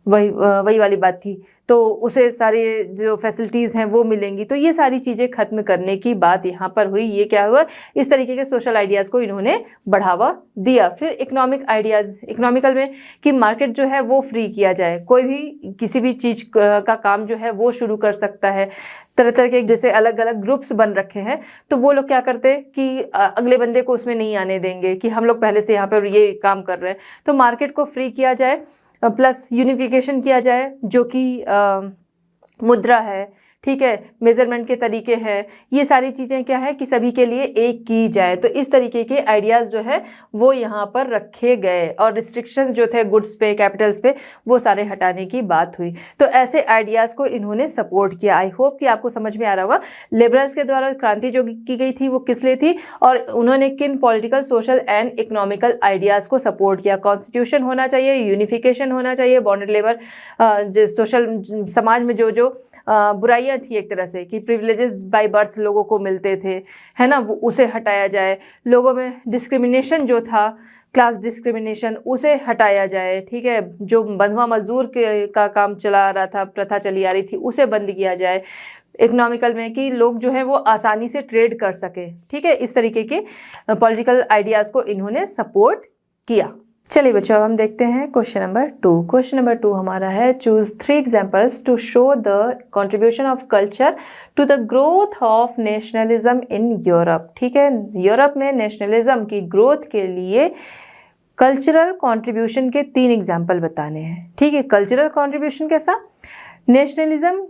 वही वाली बात थी। तो उसे सारे जो फैसिलिटीज़ हैं वो मिलेंगी। तो ये सारी चीज़ें ख़त्म करने की बात यहाँ पर हुई। ये क्या हुआ, इस तरीके के सोशल आइडियाज़ को इन्होंने बढ़ावा दिया। फिर इकोनॉमिक आइडियाज़, इकोनॉमिकल में कि मार्केट जो है वो फ्री किया जाए, कोई भी किसी भी चीज़ का काम जो है वो शुरू कर सकता है। तरह तरह के जैसे अलग अलग ग्रुप्स बन रखे हैं, तो वो लोग क्या करते कि अगले बंदे को उसमें नहीं आने देंगे कि हम लोग पहले से यहाँ पर ये काम कर रहे हैं। तो मार्केट को फ्री किया जाए, प्लस यूनिफिकेशन किया जाए, जो कि मुद्रा है, ठीक है, मेजरमेंट के तरीके हैं, ये सारी चीज़ें क्या है कि सभी के लिए एक की जाए। तो इस तरीके के आइडियाज़ जो है वो यहाँ पर रखे गए, और रिस्ट्रिक्शंस जो थे गुड्स पे, कैपिटल्स पे, वो सारे हटाने की बात हुई। तो ऐसे आइडियाज़ को इन्होंने सपोर्ट किया। आई होप कि आपको समझ में आ रहा होगा लिबरल्स के द्वारा क्रांति जो की गई थी वो किस लिए थी, और उन्होंने किन political, social and economical ideas को सपोर्ट किया। कॉन्स्टिट्यूशन होना चाहिए, यूनिफिकेशन होना चाहिए, बॉन्डेड लेबर, सोशल समाज में जो जो बुराइयाँ थी एक तरह से कि प्रिविलेजेस बाय बर्थ लोगों को मिलते थे, है ना, वो उसे हटाया जाए। लोगों में डिस्क्रिमिनेशन जो था, क्लास डिस्क्रिमिनेशन, उसे हटाया जाए, ठीक है। जो बंधुआ मजदूर का काम चला रहा था, प्रथा चली आ रही थी, उसे बंद किया जाए। इकोनॉमिकल में कि लोग जो हैं वो आसानी से ट्रेड कर सके, ठीक है। इस तरीके के पॉलिटिकल आइडियाज़ को इन्होंने सपोर्ट किया। चलिए बच्चों, अब हम देखते हैं क्वेश्चन नंबर 2। क्वेश्चन नंबर 2 हमारा है, choose 3 examples to show the contribution of culture to the growth of nationalism in Europe. ठीक है, यूरोप में नेशनलिज्म की ग्रोथ के लिए कल्चरल कंट्रीब्यूशन के 3 एग्जाम्पल बताने हैं। ठीक है, कल्चरल कंट्रीब्यूशन कैसा, नेशनलिज्म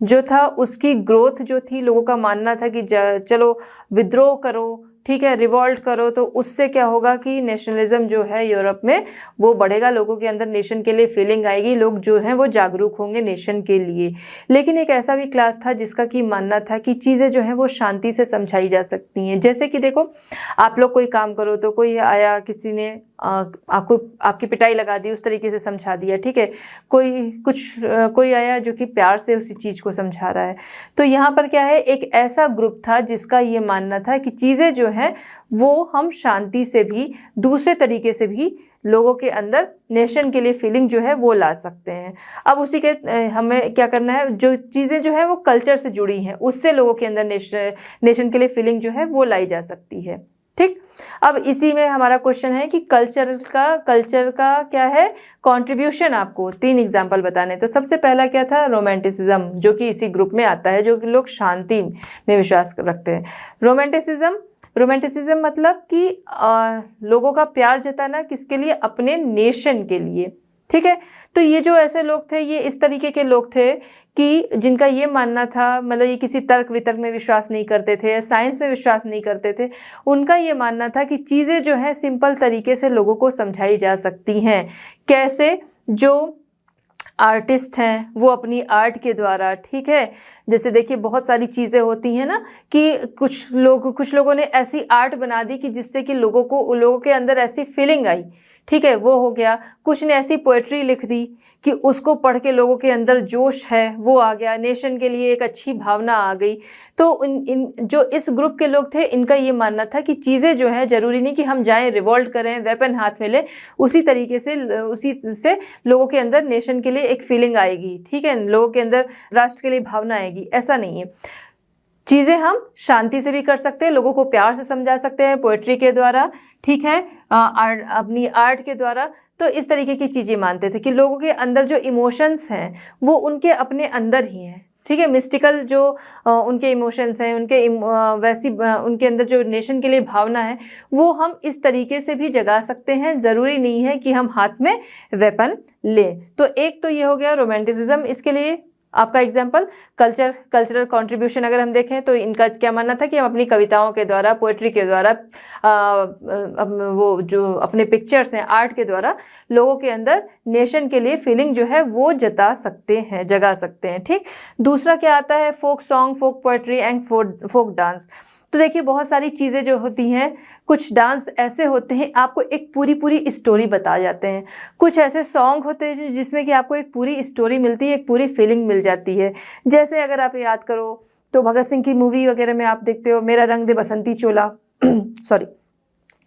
जो था उसकी ग्रोथ जो थी, लोगों का मानना था कि चलो विद्रोह करो, ठीक है, रिवॉल्ट करो, तो उससे क्या होगा कि नेशनलिज्म जो है यूरोप में वो बढ़ेगा, लोगों के अंदर नेशन के लिए फीलिंग आएगी, लोग जो हैं वो जागरूक होंगे नेशन के लिए। लेकिन एक ऐसा भी क्लास था जिसका कि मानना था कि चीज़ें जो हैं वो शांति से समझाई जा सकती हैं। जैसे कि देखो, आप लोग कोई काम करो तो कोई आया, किसी ने आपको आपकी पिटाई लगा दी, उस तरीके से समझा दिया, ठीक है। कोई आया जो कि प्यार से उसी चीज़ को समझा रहा है। तो यहाँ पर क्या है, एक ऐसा ग्रुप था जिसका ये मानना था कि चीज़ें जो हैं वो हम शांति से भी, दूसरे तरीके से भी लोगों के अंदर नेशन के लिए फीलिंग जो है वो ला सकते हैं। अब उसी के हमें क्या करना है, जो चीज़ें जो है वो कल्चर से जुड़ी हैं उससे लोगों के अंदर नेशन के लिए फीलिंग जो है वो लाई जा सकती है, ठीक। अब इसी में हमारा क्वेश्चन है कि कल्चर का क्या है कंट्रीब्यूशन। आपको 3 एग्जाम्पल बताने। तो सबसे पहला क्या था, रोमांटिसिज्म, जो कि इसी ग्रुप में आता है, जो कि लोग शांति में विश्वास रखते हैं। रोमांटिसिज्म मतलब कि लोगों का प्यार जताना किसके लिए, अपने नेशन के लिए, ठीक है। तो ये जो ऐसे लोग थे, ये इस तरीके के लोग थे कि जिनका ये मानना था, मतलब ये किसी तर्क वितर्क में विश्वास नहीं करते थे, साइंस में विश्वास नहीं करते थे। उनका ये मानना था कि चीज़ें जो है सिंपल तरीके से लोगों को समझाई जा सकती हैं। कैसे, जो आर्टिस्ट हैं वो अपनी आर्ट के द्वारा, ठीक है। जैसे देखिए बहुत सारी चीज़ें होती हैं ना कि कुछ लोगों ने ऐसी आर्ट बना दी कि जिससे कि लोगों के अंदर ऐसी फीलिंग आई, ठीक है, वो हो गया। कुछ ने ऐसी पोएट्री लिख दी कि उसको पढ़ के लोगों के अंदर जोश है वो आ गया, नेशन के लिए एक अच्छी भावना आ गई। तो जो इस ग्रुप के लोग थे, इनका ये मानना था कि चीज़ें जो है ज़रूरी नहीं कि हम जाएं रिवॉल्ट करें, वेपन हाथ में लें, उसी से लोगों के अंदर नेशन के लिए एक फीलिंग आएगी, ठीक है, लोगों के अंदर राष्ट्र के लिए भावना आएगी। ऐसा नहीं है, चीज़ें हम शांति से भी कर सकते हैं, लोगों को प्यार से समझा सकते हैं पोएट्री के द्वारा, ठीक है, अपनी आर्ट के द्वारा। तो इस तरीके की चीज़ें मानते थे कि लोगों के अंदर जो इमोशंस हैं वो उनके अपने अंदर ही हैं, ठीक है। मिस्टिकल जो उनके इमोशंस हैं, उनके अंदर जो नेशन के लिए भावना है वो हम इस तरीके से भी जगा सकते हैं, ज़रूरी नहीं है कि हम हाथ में वेपन लें। तो एक तो ये हो गया रोमांटिसिज्म। इसके लिए आपका एग्जाम्पल कल्चरल कंट्रीब्यूशन अगर हम देखें तो इनका क्या मानना था कि हम अपनी कविताओं के द्वारा, पोएट्री के द्वारा, वो जो अपने पिक्चर्स हैं, आर्ट के द्वारा लोगों के अंदर नेशन के लिए फीलिंग जो है वो जगा सकते हैं, ठीक। दूसरा क्या आता है, folk song, folk poetry and folk dance. तो देखिए बहुत सारी चीज़ें जो होती हैं, कुछ डांस ऐसे होते हैं आपको एक पूरी स्टोरी बता जाते हैं, कुछ ऐसे सॉन्ग होते हैं जिसमें कि आपको एक पूरी स्टोरी मिलती है, एक पूरी फीलिंग मिल जाती है। जैसे अगर आप याद करो तो भगत सिंह की मूवी वगैरह में आप देखते हो, मेरा रंग दे बसंती चोला सॉरी,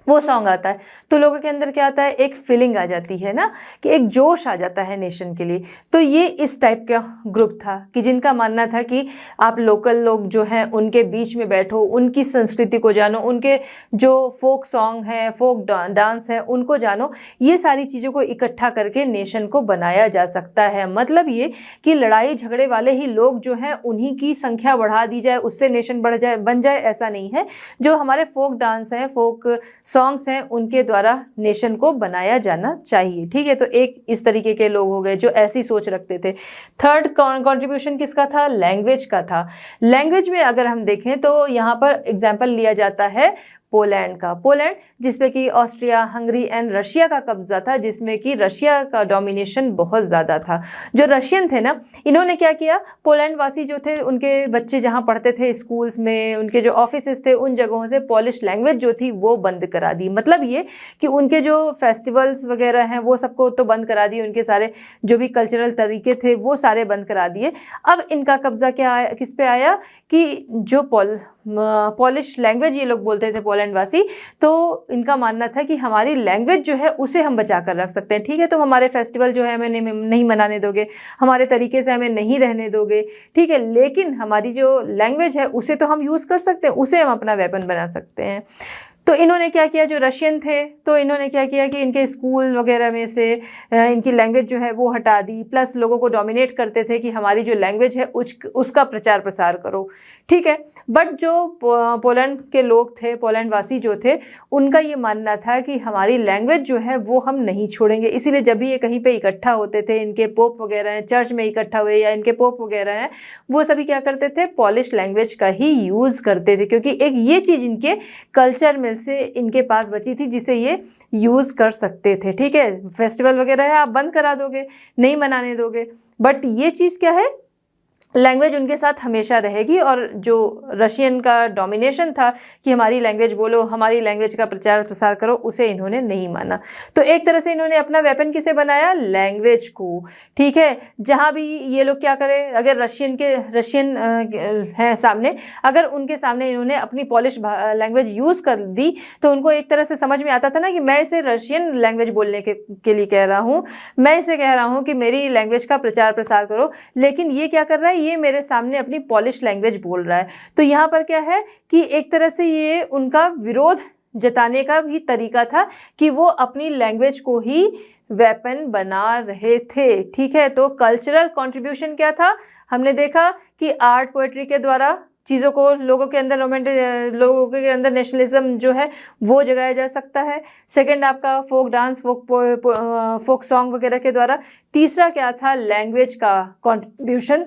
वो सॉन्ग आता है तो लोगों के अंदर क्या आता है, एक फीलिंग आ जाती है ना, कि एक जोश आ जाता है नेशन के लिए। तो ये इस टाइप का ग्रुप था कि जिनका मानना था कि आप लोकल लोग जो हैं उनके बीच में बैठो, उनकी संस्कृति को जानो, उनके जो फोक सॉन्ग है, फोक डांस है, उनको जानो। ये सारी चीज़ों को इकट्ठा करके नेशन को बनाया जा सकता है। मतलब ये कि लड़ाई झगड़े वाले ही लोग जो हैं उन्हीं की संख्या बढ़ा दी जाए, उससे नेशन बन जाए, ऐसा नहीं है। जो हमारे फोक डांस हैं, फोक सॉन्ग्स हैं, उनके द्वारा नेशन को बनाया जाना चाहिए, ठीक है। तो एक इस तरीके के लोग हो गए जो ऐसी सोच रखते थे। थर्ड कंट्रीब्यूशन किसका था, लैंग्वेज का था। लैंग्वेज में अगर हम देखें तो यहाँ पर एग्जाम्पल लिया जाता है पोलैंड का। पोलैंड जिसमें कि ऑस्ट्रिया, हंगरी एंड रशिया का कब्जा था, जिसमें कि रशिया का डोमिनेशन बहुत ज़्यादा था। जो रशियन थे ना, इन्होंने क्या किया, पोलैंड वासी जो थे, उनके बच्चे जहाँ पढ़ते थे स्कूल्स में, उनके जो ऑफिसेस थे, उन जगहों से पॉलिश लैंग्वेज जो थी वो बंद करा दी। मतलब ये कि उनके जो फेस्टिवल्स वगैरह हैं वो सबको तो बंद करा दिए, उनके सारे जो भी कल्चरल तरीके थे वो सारे बंद करा दिए। अब इनका कब्जा क्या आया, किस पे आया कि जो पॉलिश लैंग्वेज ये लोग बोलते थे पोलैंड वासी, तो इनका मानना था कि हमारी लैंग्वेज जो है उसे हम बचा कर रख सकते हैं, ठीक है। तो हमारे फेस्टिवल जो है हमें नहीं मनाने दोगे, हमारे तरीके से हमें नहीं रहने दोगे, ठीक है, लेकिन हमारी जो लैंग्वेज है उसे तो हम यूज़ कर सकते हैं, उसे हम अपना वेपन बना सकते हैं। तो इन्होंने क्या किया, जो रशियन थे तो इन्होंने क्या किया कि इनके स्कूल वगैरह में से इनकी लैंग्वेज जो है वो हटा दी, प्लस लोगों को डोमिनेट करते थे कि हमारी जो लैंग्वेज है उसका प्रचार प्रसार करो, ठीक है। बट जो पोलैंड के लोग थे, पोलैंड वासी जो थे, उनका ये मानना था कि हमारी लैंग्वेज जो है वो हम नहीं छोड़ेंगे। इसीलिए जब भी ये कहीं पे इकट्ठा होते थे, इनके पोप वगैरह हैं, चर्च में इकट्ठा हुए या इनके पोप वगैरह हैं, वो सभी क्या करते थे, पॉलिश लैंग्वेज का ही यूज़ करते थे, क्योंकि एक ये चीज़ इनके कल्चर में से इनके पास बची थी जिसे ये यूज़ कर सकते थे, ठीक है। फेस्टिवल वगैरह है आप बंद करा दोगे, नहीं मनाने दोगे, बट ये चीज़ क्या है, लैंग्वेज उनके साथ हमेशा रहेगी, और जो रशियन का डोमिनेशन था कि हमारी लैंग्वेज बोलो, हमारी लैंग्वेज का प्रचार प्रसार करो, उसे इन्होंने नहीं माना। तो एक तरह से इन्होंने अपना वेपन किसे बनाया, लैंग्वेज को। ठीक है, जहाँ भी ये लोग क्या करें, अगर रशियन हैं सामने, अगर उनके सामने इन्होंने अपनी पॉलिश लैंग्वेज यूज़ कर दी तो उनको एक तरह से समझ में आता था ना कि मैं इसे रशियन लैंग्वेज बोलने के लिए कह रहा हूँ, मैं इसे कह रहा हूँ कि मेरी लैंग्वेज का प्रचार प्रसार करो, लेकिन ये क्या कर रहा है, ये मेरे सामने अपनी पॉलिश लैंग्वेज बोल रहा है। तो यहाँ पर क्या है कि एक तरह से ये उनका विरोध जताने का भी तरीका था कि वो अपनी लैंग्वेज को ही वेपन बना रहे थे। ठीक है, तो कल्चरल कंट्रीब्यूशन क्या था, हमने देखा कि आर्ट पोएट्री के द्वारा चीज़ों को लोगों के अंदर नेशनलिज्म जो है वो जगाया जा सकता है। सेकंड आपका फोक डांस, फोक सॉन्ग वगैरह के द्वारा। तीसरा क्या था, लैंग्वेज का कंट्रीब्यूशन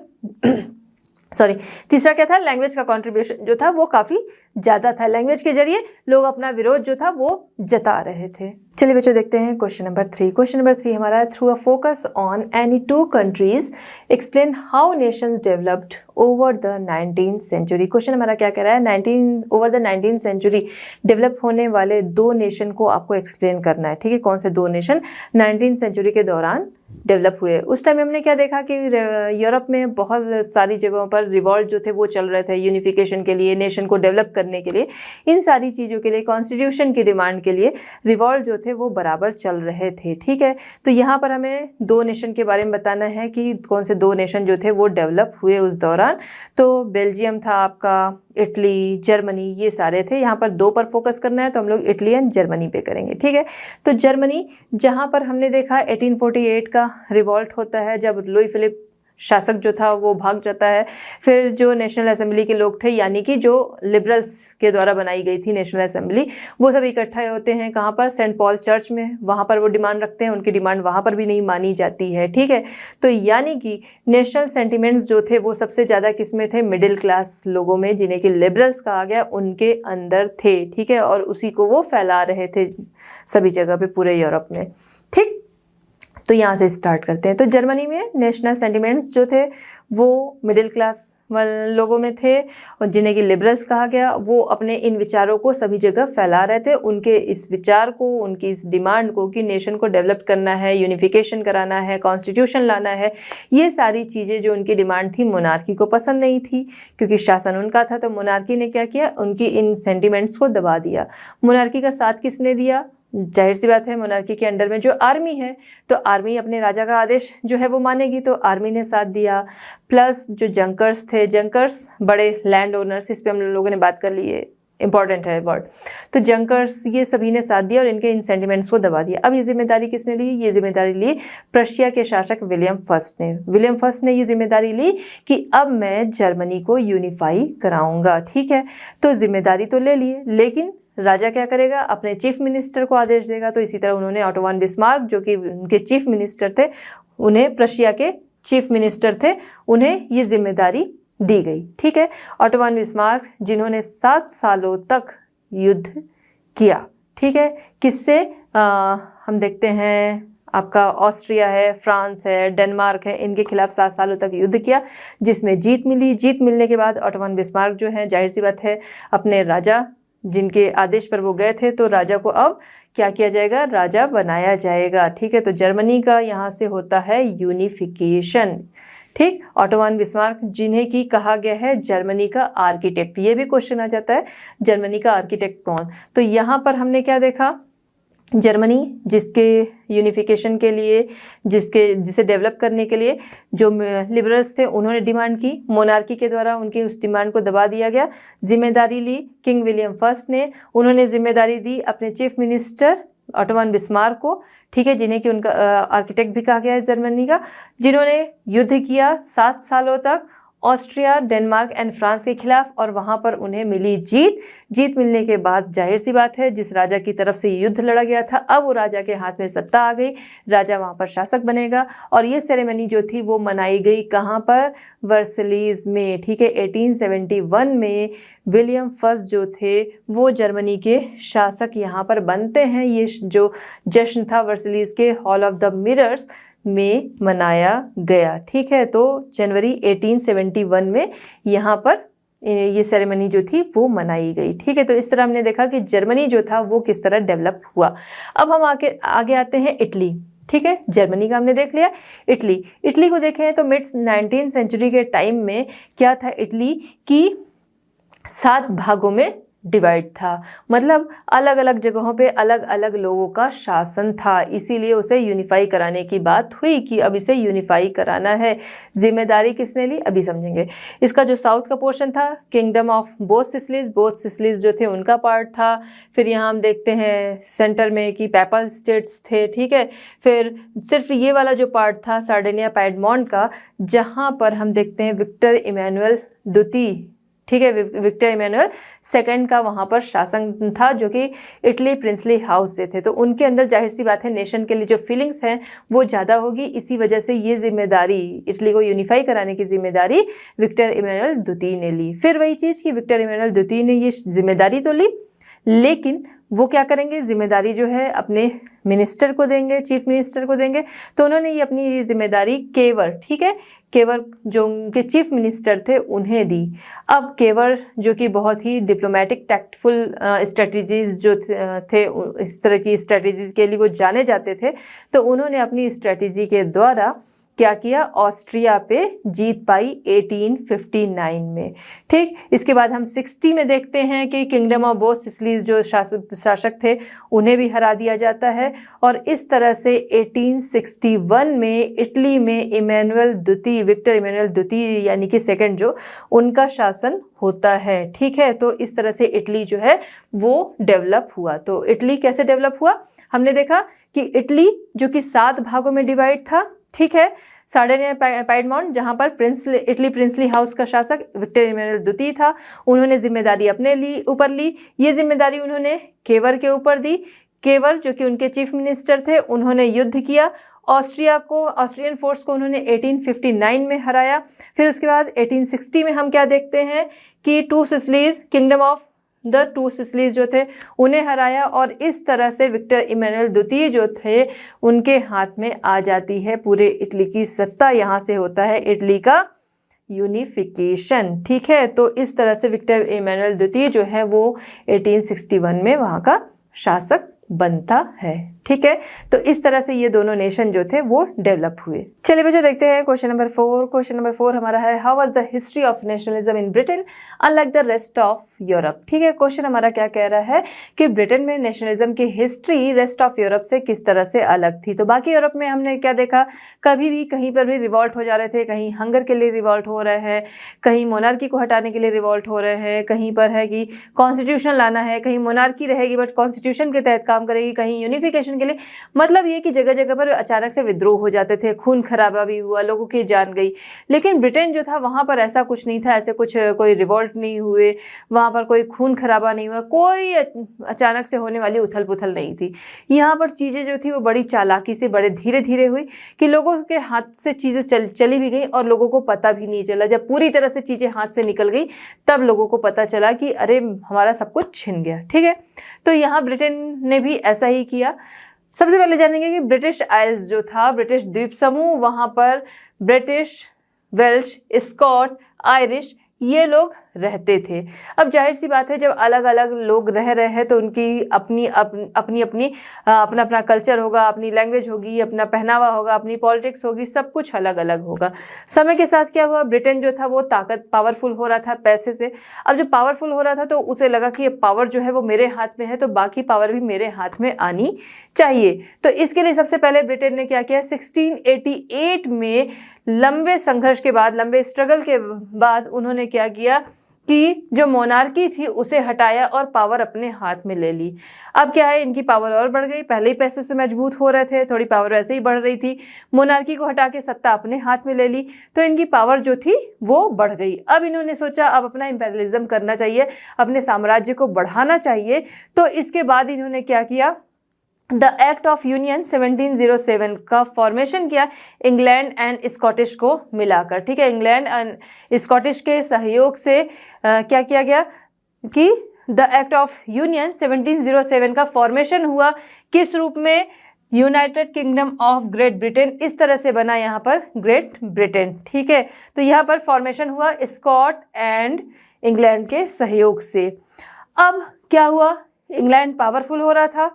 तीसरा क्या था, लैंग्वेज का कंट्रीब्यूशन जो था वो काफ़ी ज़्यादा था। लैंग्वेज के जरिए लोग अपना विरोध जो था वो जता रहे थे। चलिए बच्चों देखते हैं क्वेश्चन नंबर 3। क्वेश्चन नंबर 3 हमारा है, through a focus on any two countries explain how nations developed over the 19th century. Question हमारा क्या कह रहा है, over the 19th century develop होने वाले 2 नेशन को आपको एक्सप्लेन करना है। ठीक है, कौन से 2 नेशन 19th सेंचुरी के दौरान डेवलप हुए। उस टाइम हमने क्या देखा कि यूरोप में बहुत सारी जगहों पर रिवॉल्ट जो थे वो चल रहे थे, यूनिफिकेशन के लिए, नेशन को डेवलप करने के लिए, इन सारी चीज़ों के लिए, कॉन्स्टिट्यूशन की डिमांड के लिए रिवॉल्ट जो थे वो बराबर चल रहे थे। ठीक है, तो यहाँ पर हमें 2 नेशन के बारे में बताना है कि कौन से 2 नेशन जो थे वो डेवलप हुए उस दौरान। तो बेल्जियम था आपका, इटली, जर्मनी, ये सारे थे। यहाँ पर 2 पर फोकस करना है तो हम लोग इटली एंड जर्मनी पे करेंगे। ठीक है, तो जर्मनी, जहाँ पर हमने देखा 1848 का रिवॉल्ट होता है, जब लुई फिलिप शासक जो था वो भाग जाता है। फिर जो नेशनल असेंबली के लोग थे, यानी कि जो लिबरल्स के द्वारा बनाई गई थी नेशनल असेंबली, वो सब इकट्ठा होते हैं कहाँ पर, सेंट पॉल चर्च में। वहाँ पर वो डिमांड रखते हैं, उनकी डिमांड वहाँ पर भी नहीं मानी जाती है। ठीक है, तो यानी कि नेशनल सेंटिमेंट्स जो थे वो सबसे ज़्यादा किस में थे, मिडिल क्लास लोगों में, जिन्हें कि लिबरल्स कहा गया, उनके अंदर थे। ठीक है, और उसी को वो फैला रहे थे सभी जगह पे पूरे यूरोप में। ठीक, तो यहाँ से स्टार्ट करते हैं। तो जर्मनी में नेशनल सेंटिमेंट्स जो थे वो मिडिल क्लास लोगों में थे, और जिन्हें कि लिबरल्स कहा गया, वो अपने इन विचारों को सभी जगह फैला रहे थे। उनके इस विचार को, उनकी इस डिमांड को कि नेशन को डेवलप करना है, यूनिफिकेशन कराना है, कॉन्स्टिट्यूशन लाना है, ये सारी चीज़ें जो उनकी डिमांड थी मोनार्की को पसंद नहीं थी, क्योंकि शासन उनका था। तो मोनार्की ने क्या किया, उनकी इन सेंटिमेंट्स को दबा दिया। मोनार्की का साथ किसने दिया, जाहिर सी बात है मोनार्की के अंडर में जो आर्मी है, तो आर्मी अपने राजा का आदेश जो है वो मानेगी, तो आर्मी ने साथ दिया। प्लस जो जंकर्स थे, जंकर्स बड़े लैंड ओनर्स, इस पर हम लोगों ने बात कर ली है, इंपॉर्टेंट है वर्ड। तो जंकर्स ये सभी ने साथ दिया और इनके इन सेंटिमेंट्स को दबा दिया। अब ये जिम्मेदारी किसने ली, ये जिम्मेदारी ली प्रशिया के शासक विलियम फर्स्ट ने। विलियम फर्स्ट ने ये जिम्मेदारी ली कि अब मैं जर्मनी को यूनिफाई कराऊंगा। ठीक है, तो जिम्मेदारी तो ले लिए, लेकिन राजा क्या करेगा, अपने चीफ मिनिस्टर को आदेश देगा। तो इसी तरह उन्होंने ऑटो वन बिस्मार्क, जो कि उनके चीफ मिनिस्टर थे, उन्हें प्रशिया के चीफ मिनिस्टर थे, उन्हें ये जिम्मेदारी दी गई। ठीक है, ऑटो वन बिस्मार्क जिन्होंने 7 सालों तक युद्ध किया। ठीक है, किससे, हम देखते हैं आपका ऑस्ट्रिया है, फ्रांस है, डेनमार्क है, इनके खिलाफ 7 सालों तक युद्ध किया, जिसमें जीत मिली। जीत मिलने के बाद ऑटो वन बिस्मार्क जो है, जाहिर सी बात है, अपने राजा जिनके आदेश पर वो गए थे, तो राजा को अब क्या किया जाएगा, राजा बनाया जाएगा। ठीक है, तो जर्मनी का यहाँ से होता है यूनिफिकेशन। ठीक, ऑटो वन बिस्मार्क जिन्हें की कहा गया है जर्मनी का आर्किटेक्ट, ये भी क्वेश्चन आ जाता है, जर्मनी का आर्किटेक्ट कौन। तो यहाँ पर हमने क्या देखा, जर्मनी जिसके यूनिफिकेशन के लिए, जिसे डेवलप करने के लिए जो लिबरल्स थे उन्होंने डिमांड की, मोनार्की के द्वारा उनकी उस डिमांड को दबा दिया गया। जिम्मेदारी ली किंग विलियम फर्स्ट ने, उन्होंने जिम्मेदारी दी अपने chief minister auto von Bismarck को। ठीक है, जिन्हें कि उनका आर्किटेक्ट भी कहा गया है जर्मनी का, जिन्होंने युद्ध किया 7 सालों तक ऑस्ट्रिया, डेनमार्क एंड फ्रांस के खिलाफ, और वहाँ पर उन्हें मिली जीत। जीत मिलने के बाद जाहिर सी बात है, जिस राजा की तरफ से युद्ध लड़ा गया था, अब वो राजा के हाथ में सत्ता आ गई, राजा वहाँ पर शासक बनेगा। और ये सेरेमनी जो थी वो मनाई गई कहाँ पर, वर्सलीज में। ठीक है, 1871 में विलियम फर्स्ट जो थे वो जर्मनी के शासक यहाँ पर बनते हैं। ये जो जश्न था वर्सलीज के हॉल ऑफ द मिरर्स, में मनाया गया। ठीक है, तो जनवरी 1871 में यहाँ पर ये सेरेमनी जो थी वो मनाई गई। ठीक है, तो इस तरह हमने देखा कि जर्मनी जो था वो किस तरह डेवलप हुआ। अब हम आगे आते हैं इटली। ठीक है, जर्मनी का हमने देख लिया। इटली को देखें तो मिड 19th सेंचुरी के टाइम में क्या था, इटली की 7 भागों में डिवाइड था, मतलब अलग अलग जगहों पे अलग अलग लोगों का शासन था, इसीलिए उसे यूनिफाई कराने की बात हुई कि अब इसे यूनिफाई कराना है। जिम्मेदारी किसने ली अभी समझेंगे। इसका जो साउथ का पोर्शन था, किंगडम ऑफ बोथ सिसिलीज जो थे उनका पार्ट था। फिर यहाँ हम देखते हैं सेंटर में कि पैपल स्टेट्स थे। ठीक है, फिर सिर्फ ये वाला जो पार्ट था सार्डिनिया पाइडमोंट का, जहाँ पर हम देखते हैं विक्टर इमैनुअल द्वितीय, ठीक है, विक्टर इमैनुअल सेकंड का वहाँ पर शासन था, जो कि इटली प्रिंसली हाउस से थे। तो उनके अंदर जाहिर सी बात है नेशन के लिए जो फीलिंग्स हैं वो ज़्यादा होगी, इसी वजह से ये जिम्मेदारी, इटली को यूनिफाई कराने की जिम्मेदारी विक्टर इमैनुअल द्वितीय ने ली। फिर वही चीज़ कि विक्टर इमैनुअल द्वितीय ने ये जिम्मेदारी तो ली, लेकिन वो क्या करेंगे, जिम्मेदारी जो है अपने मिनिस्टर को देंगे, चीफ मिनिस्टर को देंगे। तो उन्होंने ये अपनी जिम्मेदारी केवर, ठीक है, केवर जो उनके चीफ मिनिस्टर थे उन्हें दी। अब केवर जो कि बहुत ही डिप्लोमेटिक टैक्टफुल स्ट्रेटजीज जो थे, इस तरह की स्ट्रेटजीज के लिए वो जाने जाते थे, तो उन्होंने अपनी स्ट्रेटजी के द्वारा क्या किया, ऑस्ट्रिया पे जीत पाई 1859 में। ठीक, इसके बाद हम 60 में देखते हैं कि किंगडम ऑफ बोथ सिसिलीज जो शासक थे उन्हें भी हरा दिया जाता है, और इस तरह से 1861 में इटली में इमैनुअल द्वितीय, विक्टर इमैनुअल द्वितीय यानी कि सेकंड जो उनका शासन होता है। ठीक है, तो इस तरह से इटली जो है वो डेवलप हुआ। तो इटली कैसे डेवलप हुआ, हमने देखा कि इटली जो कि 7 भागों में डिवाइड था। ठीक है, सार्डिनिया पाइडमोंट जहाँ पर इटली प्रिंसली हाउस का शासक विक्टर इमैनुअल द्वितीय था, उन्होंने जिम्मेदारी अपने ऊपर ली। ये जिम्मेदारी उन्होंने केवर के ऊपर दी। केवर जो कि उनके चीफ मिनिस्टर थे, उन्होंने युद्ध किया, ऑस्ट्रियन फोर्स को उन्होंने 1859 में हराया। फिर उसके बाद 1860 में हम क्या देखते हैं कि किंगडम ऑफ द 2 सिसिलीज जो थे उन्हें हराया, और इस तरह से विक्टर इमैनुअल द्वितीय जो थे उनके हाथ में आ जाती है पूरे इटली की सत्ता। यहाँ से होता है इटली का यूनिफिकेशन। ठीक है, तो इस तरह से विक्टर इमैनुअल द्वितीय जो है वो 1861 में वहाँ का शासक बनता है। ठीक है, तो इस तरह से ये दोनों नेशन जो थे वो डेवलप हुए। चलिए बच्चों देखते हैं क्वेश्चन नंबर 4। क्वेश्चन नंबर 4 हमारा है, how was the history of nationalism in Britain unlike the rest of Europe. ठीक है, क्वेश्चन हमारा क्या कह रहा है कि ब्रिटेन में नेशनलिज्म की हिस्ट्री रेस्ट ऑफ यूरोप से किस तरह से अलग थी। तो बाकी यूरोप में हमने क्या देखा, कभी भी कहीं पर भी रिवॉल्ट हो जा रहे थे, कहीं हंगर के लिए रिवॉल्ट हो रहे हैं, कहीं मोनार्की को हटाने के लिए रिवॉल्ट हो रहे हैं, कहीं पर है कि कॉन्स्टिट्यूशन लाना है, कहीं मोनार्की रहेगी बट कॉन्स्टिट्यूशन के तहत काम करेगी, कहीं यूनिफिकेशन के लिए, मतलब ये कि जगह जगह पर अचानक से विद्रोह हो जाते थे, खून खराबा भी हुआ, लोगों की जान गई। लेकिन ब्रिटेन जो था वहाँ पर ऐसा कुछ नहीं था, ऐसे कोई रिवॉल्ट नहीं हुए, वहाँ पर कोई खून खराबा नहीं हुआ, कोई अचानक से होने वाली उथल पुथल नहीं थी। यहाँ पर चीज़ें जो थी वो बड़ी चालाकी से, बड़े धीरे धीरे हुई कि लोगों के हाथ से चीज़ें चली भी गई और लोगों को पता भी नहीं चला। जब पूरी तरह से चीज़ें हाथ से निकल गई तब लोगों को पता चला कि अरे हमारा सब कुछ छिन गया। ठीक है, तो यहाँ ब्रिटेन ने भी ऐसा ही किया। सबसे पहले जानेंगे कि ब्रिटिश आइल्स जो था, ब्रिटिश द्वीप समूह, वहाँ पर ब्रिटिश, वेल्श, स्कॉट, आयरिश ये लोग रहते थे। अब जाहिर सी बात है जब अलग अलग लोग रह रहे हैं तो उनकी अपनी अपना कल्चर होगा, अपनी लैंग्वेज होगी, अपना पहनावा होगा, अपनी पॉलिटिक्स होगी, सब कुछ अलग अलग होगा। समय के साथ क्या हुआ, ब्रिटेन जो था वो पावरफुल हो रहा था पैसे से। अब जब पावरफुल हो रहा था तो उसे लगा कि ये पावर जो है वो मेरे हाथ में है, तो बाकी पावर भी मेरे हाथ में आनी चाहिए। तो इसके लिए सबसे पहले ब्रिटेन ने क्या किया, 1688 में लंबे संघर्ष के बाद, लंबे स्ट्रगल के बाद उन्होंने क्या किया कि जो मोनार्की थी उसे हटाया और पावर अपने हाथ में ले ली। अब क्या है, इनकी पावर और बढ़ गई, पहले ही पैसे से मजबूत हो रहे थे, थोड़ी पावर वैसे ही बढ़ रही थी, मोनार्की को हटा के सत्ता अपने हाथ में ले ली तो इनकी पावर जो थी वो बढ़ गई। अब इन्होंने सोचा अब अपना इंपेरियलिज्म करना चाहिए, अपने साम्राज्य को बढ़ाना चाहिए। तो इसके बाद इन्होंने क्या किया, द एक्ट ऑफ यूनियन 1707 का फॉर्मेशन किया इंग्लैंड एंड स्कॉटिश को मिलाकर। ठीक है, इंग्लैंड एंड स्कॉटिश के सहयोग से क्या किया गया कि द एक्ट ऑफ यूनियन 1707 का फॉर्मेशन हुआ। किस रूप में, United kingdom of great Britain, इस तरह से बना यहाँ पर ग्रेट ब्रिटेन। ठीक है, तो यहाँ पर फॉर्मेशन हुआ स्कॉट एंड इंग्लैंड के सहयोग से। अब क्या हुआ, इंग्लैंड पावरफुल हो रहा था,